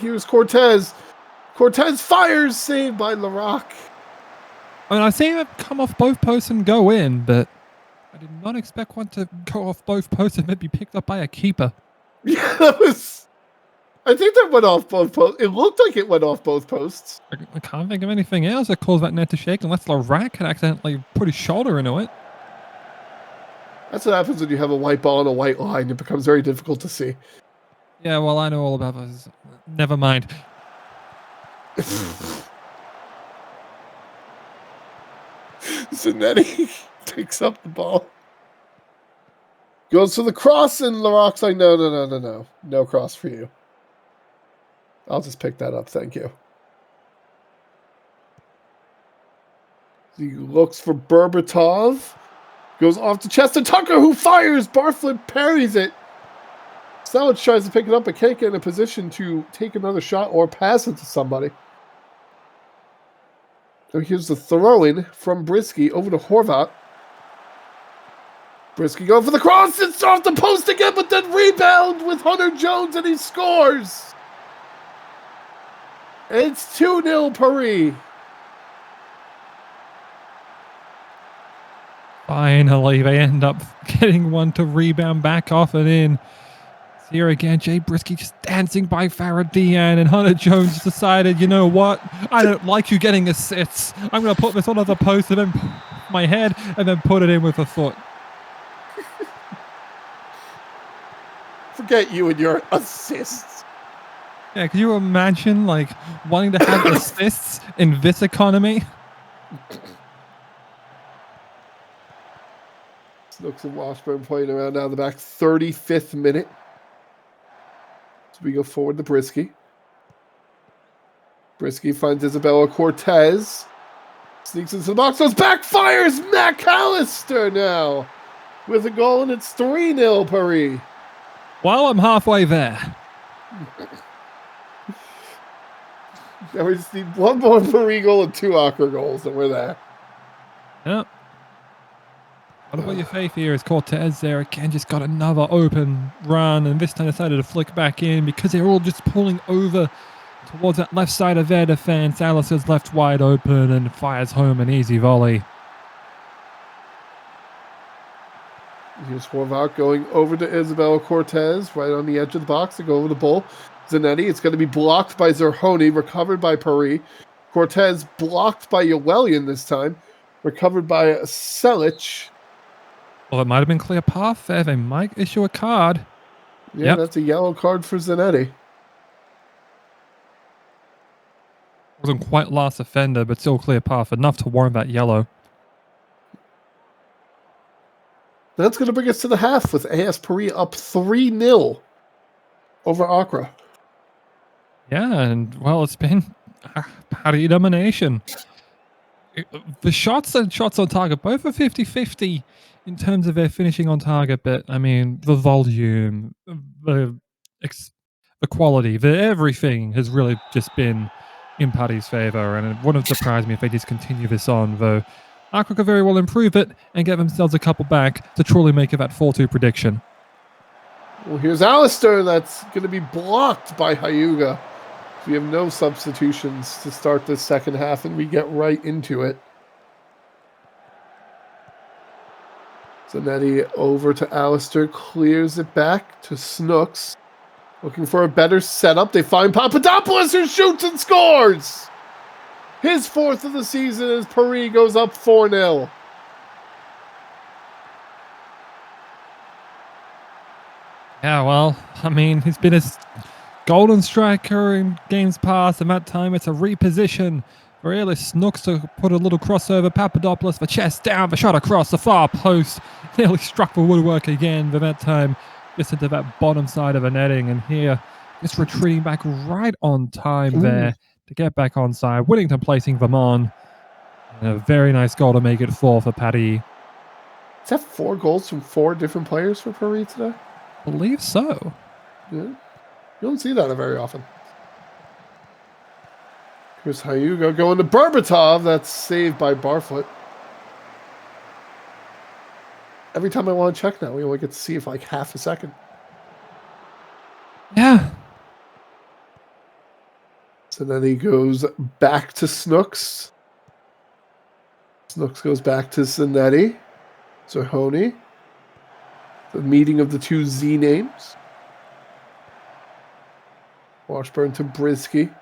Here's Cortez. Cortez fires, saved by Laroc. I mean, I've seen it come off both posts and go in, but I did not expect one to go off both posts and maybe picked up by a keeper. Yeah, that was... I think that went off both posts. It looked like it went off both posts. I can't think of anything else that caused that net to shake unless Laroc had accidentally put his shoulder into it. That's what happens when you have a white ball and a white line. It becomes very difficult to see. Yeah, well, I know all about this. Never mind. Zanetti picks up the ball. Goes for the cross, and Laroc's like, no. No cross for you. I'll just pick that up, thank you. He looks for Berbatov. Goes off to Chester Tucker, who fires. Barfoot parries it. Selic tries to pick it up, but can't get in a position to take another shot or pass it to somebody. So here's the throw-in from Brisky over to Horvat. Brisky going for the cross. It's off the post again, but then rebound with Hunter Jones, and he scores. It's 2-0 Paris. Finally, they end up getting one to rebound back off and in. Here again, Jay Brisky just dancing by Faradian, and Hunter Jones decided, you know what? I don't like you getting assists. I'm going to put this on the post and then my head and then put it in with a foot. Forget you and your assists. Yeah, can you imagine, like, wanting to have assists in this economy? Snooks and Washburn playing around down the back. 35th minute. So we go forward to Brisky. Brisky finds Isabella Cortez. Sneaks into the box. Goes back. Fires McAllister now. With a goal, and it's 3-0 Paris. Well, I'm halfway there. Now we just need one more Paris goal and 2 Accra goals, and we're there. Yep. What about your faith here? Is Cortez there again? Just got another open run, and this time decided to flick back in because they're all just pulling over towards that left side of their defense. Alice's left wide open and fires home an easy volley. Here's Horvath going over to Isabella Cortez, right on the edge of the box to go over the bull. Zanetti, it's going to be blocked by Zerhoni, recovered by Paris. Cortez blocked by Yowelian this time, recovered by Selic. Well, it might have been clear path there. They might issue a card. Yeah, yep. That's a yellow card for Zanetti. Wasn't quite last offender, but still clear path, enough to warrant that yellow. That's going to bring us to the half with AS Paris up 3-0 over Accra. Yeah, and well, it's been Paris domination. The shots and shots on target, both are 50-50 in terms of their finishing on target, but I mean, the volume, the quality, everything has really just been in Paris' favour, and it wouldn't surprise me if they just continue this on, though Accra could very well improve it and get themselves a couple back to truly make it that 4-2 prediction. Well, here's Alistair. That's going to be blocked by Hyuga. We have no substitutions to start this second half, and we get right into it. Zanetti over to Alistair, clears it back to Snooks. Looking for a better setup. They find Papadopoulos, who shoots and scores! His 4th of the season as Paris goes up 4-0. Yeah, well, I mean, he's been a golden striker in games past, and that time it's a reposition for Ellis Snooks to put a little crossover. Papadopoulos, the chest down, the shot across the far post. Nearly struck the woodwork again, but that time just into that bottom side of the netting. And here, just retreating back right on time there to get back onside. Whittington placing them on. And a very nice goal to make it 4 for Paddy. Is that 4 goals from 4 different players for Paris today? I believe so. Yeah. You don't see that very often. Here's Hyuga going to Berbatov. That's saved by Barfoot. Every time I want to check now, we only get to see it for like half a second. Yeah. So then he goes back to Snooks. Snooks goes back to Zanetti. Zerhoni. The meeting of the two Z names. Washburn to Brisky.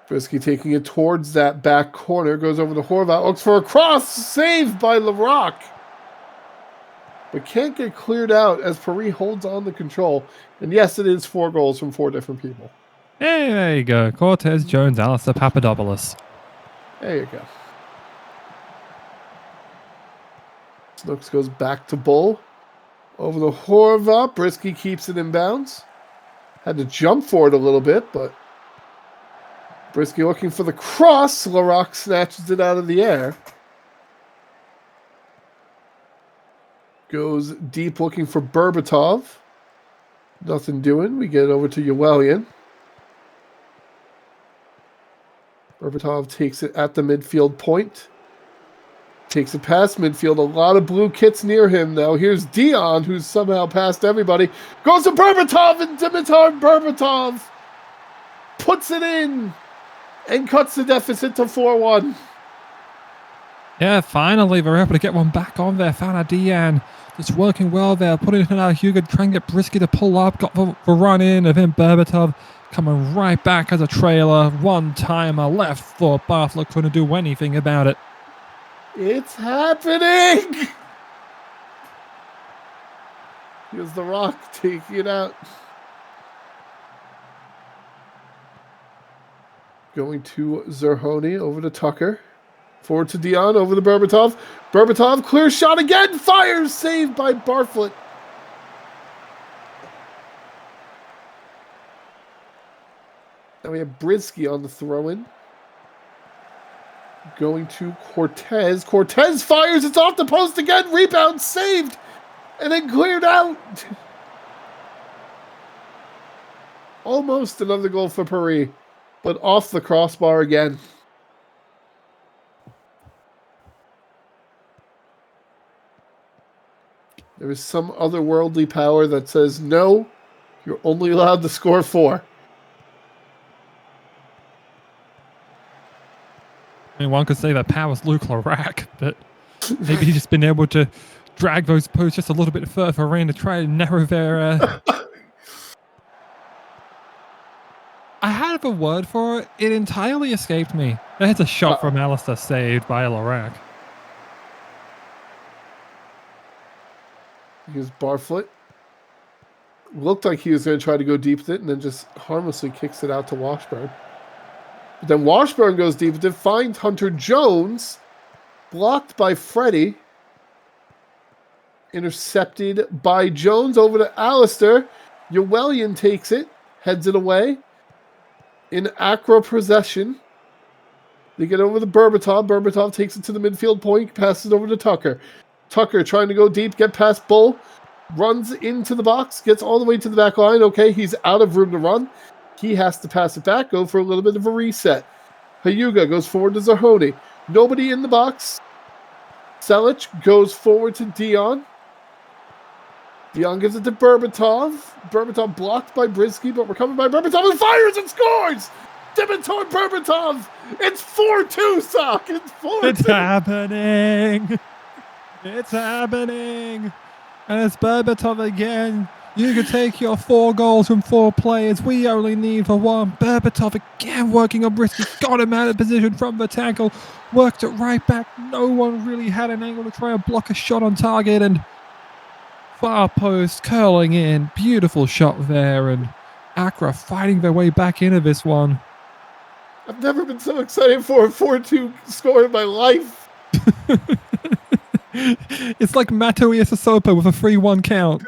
Brisky taking it towards that back corner. Goes over to Horvat. Looks for a cross. Saved by LaRock. But can't get cleared out as Paris holds on the control. And yes, it is 4 goals from 4 different people. Hey, there you go. Cortez, Jones, Alistair, Papadopoulos. There you go. Snooks goes back to Bull. Over the Horvat. Brisky keeps it in bounds. Had to jump for it a little bit, but Brisky looking for the cross. LaRock snatches it out of the air. Goes deep looking for Berbatov. Nothing doing. We get over to Uwellian. Berbatov takes it at the midfield point. Takes it past midfield. A lot of blue kits near him now. Here's Dion, who's somehow passed everybody. Goes to Berbatov, and Dimitar Berbatov puts it in and cuts the deficit to 4-1. Yeah, finally they're able to get one back on there. Fana Dian just working well there. Putting it in now. Hugo trying to get Brisky to pull up. Got the run in of him. Berbatov coming right back as a trailer. One-timer left foot. Bartlett couldn't do anything about it. It's happening! Here's the Rock taking it out. Going to Zerhoni, over to Tucker. Forward to Dion, over to Berbatov. Berbatov, clear shot again, fires, saved by Barfoot. Now we have Brisky on the throw-in. Going to Cortez. Cortez fires. It's off the post again. Rebound saved. And then cleared out. Almost another goal for Paris. But off the crossbar again. There is some otherworldly power that says, no, you're only allowed to score 4. I mean, one could say that power's Luke Larac, but maybe he's just been able to drag those posts just a little bit further in to try and narrow their... I had a word for it. It entirely escaped me. There's a shot from Alistair saved by Larac. Here's Barfoot. Looked like he was going to try to go deep with it and then just harmlessly kicks it out to Washburn. But then Washburn goes deep with it, finds Hunter Jones, blocked by Freddie. Intercepted by Jones, over to Alistair. Uwellian takes it, heads it away. In Accra possession. They get over to Berbatov. Berbatov takes it to the midfield point, passes it over to Tucker. Tucker trying to go deep, get past Bull. Runs into the box, gets all the way to the back line. Okay, he's out of room to run. He has to pass it back, go for a little bit of a reset. Hyuga goes forward to Zerhoni. Nobody in the box. Selic goes forward to Dion. Dion gives it to Berbatov. Berbatov blocked by Brisky, but recovered by Berbatov and fires and scores! Dimitar Berbatov! It's 4-2, Sock! It's 4-2! It's happening! It's happening! And it's Berbatov again. You can take your 4 goals from 4 players. We only need for 1. Berbatov again working on Brisky. Got him out of position from the tackle. Worked it right back. No one really had an angle to try and block a shot on target. And far post curling in. Beautiful shot there. And Accra fighting their way back into this one. I've never been so excited for a 4-2 score in my life. It's like Mato Isosopo with a 3-1 count.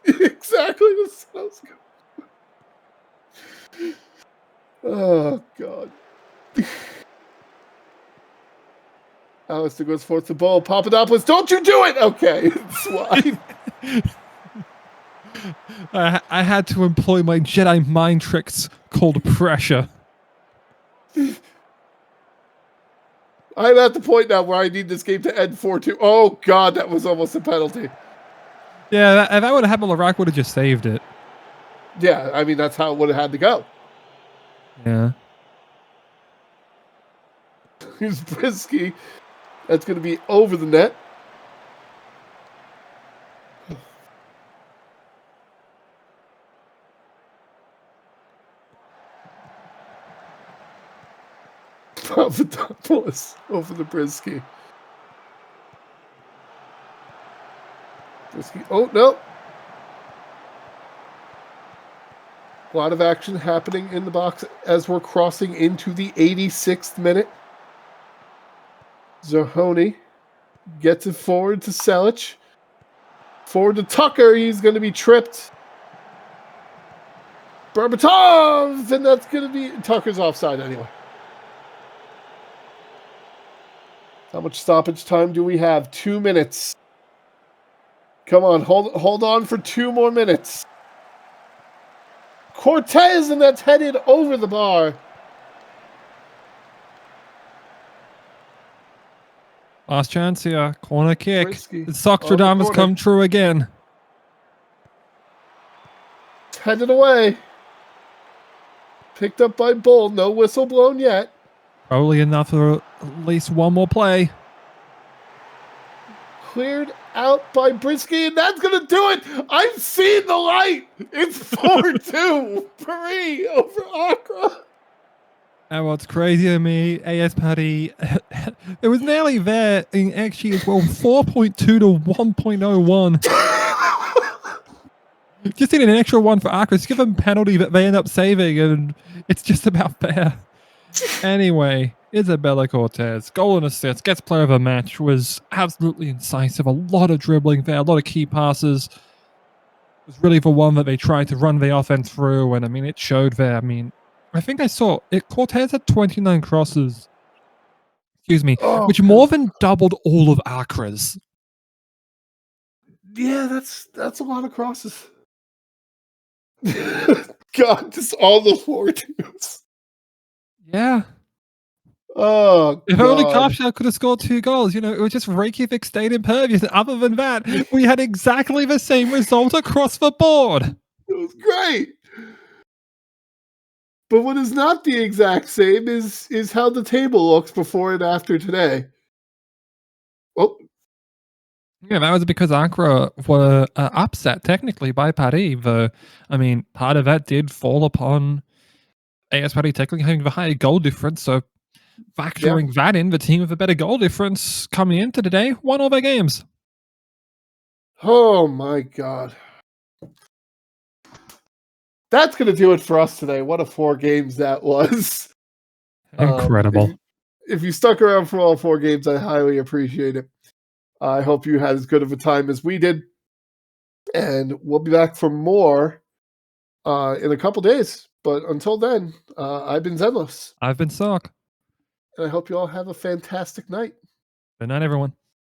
Exactly. This sounds good. Oh, God. Alistair goes forth the ball. Papadopoulos, don't you do it! Okay, swine. I had to employ my Jedi mind tricks called pressure. I'm at the point now where I need this game to end 4-2. Oh, God, that was almost a penalty. Yeah, if that would have happened, Iraq would have just saved it. Yeah, I mean, that's how it would have had to go. Yeah. Here's Brisky. That's going to be over the net. Papadopoulos over the Brisky. Brisky. Oh, no. A lot of action happening in the box as we're crossing into the 86th minute. Zahoni gets it forward to Selic. Forward to Tucker. He's going to be tripped. Berbatov! And that's going to be... Tucker's offside anyway. How much stoppage time do we have? 2 minutes. Come on, hold on for 2 more minutes. Cortez, and that's headed over the bar. Last chance here. Corner kick. Brisky The Soxtradamus come true again. It's headed away. Picked up by Bull. No whistle blown yet. Probably enough for at least one more play. Cleared out by Brisky, and that's going to do it. I've seen the light. It's 4-2. Paris over Accra. And what's crazy to me, AS Paddy, it was nearly there in actually as well, 4.2 to 1.01. Just need an extra one for Accra. Just give them a penalty that they end up saving, and it's just about fair. Anyway, Isabella Cortez, goal and assist, gets player of the match, was absolutely incisive. A lot of dribbling there, a lot of key passes. It was really the one that they tried to run the offense through, and I mean, it showed there. I mean, I think I saw it. Cortez had 29 crosses. Excuse me, which more than doubled all of Accra's. Yeah, that's a lot of crosses. God, just all the 4-2s. Yeah. Oh, if God. only Kaapstad could have scored 2 goals. You know, it was just Reykjavik stayed impervious. Other than that, we had exactly the same result across the board. It was great. But what is not the exact same is how the table looks before and after today. Oh. Yeah, that was because Accra were upset technically by Paris. I mean, part of that did fall upon AS Paris technically having the higher goal difference. So factoring that in, the team with a better goal difference coming into today won all their games. Oh my God. That's going to do it for us today. What a 4 games that was. Incredible. If you stuck around for all 4 games, I highly appreciate it. I hope you had as good of a time as we did. And we'll be back for more in a couple days. But until then, I've been Zenlos. I've been Sock. And I hope you all have a fantastic night. Good night, everyone.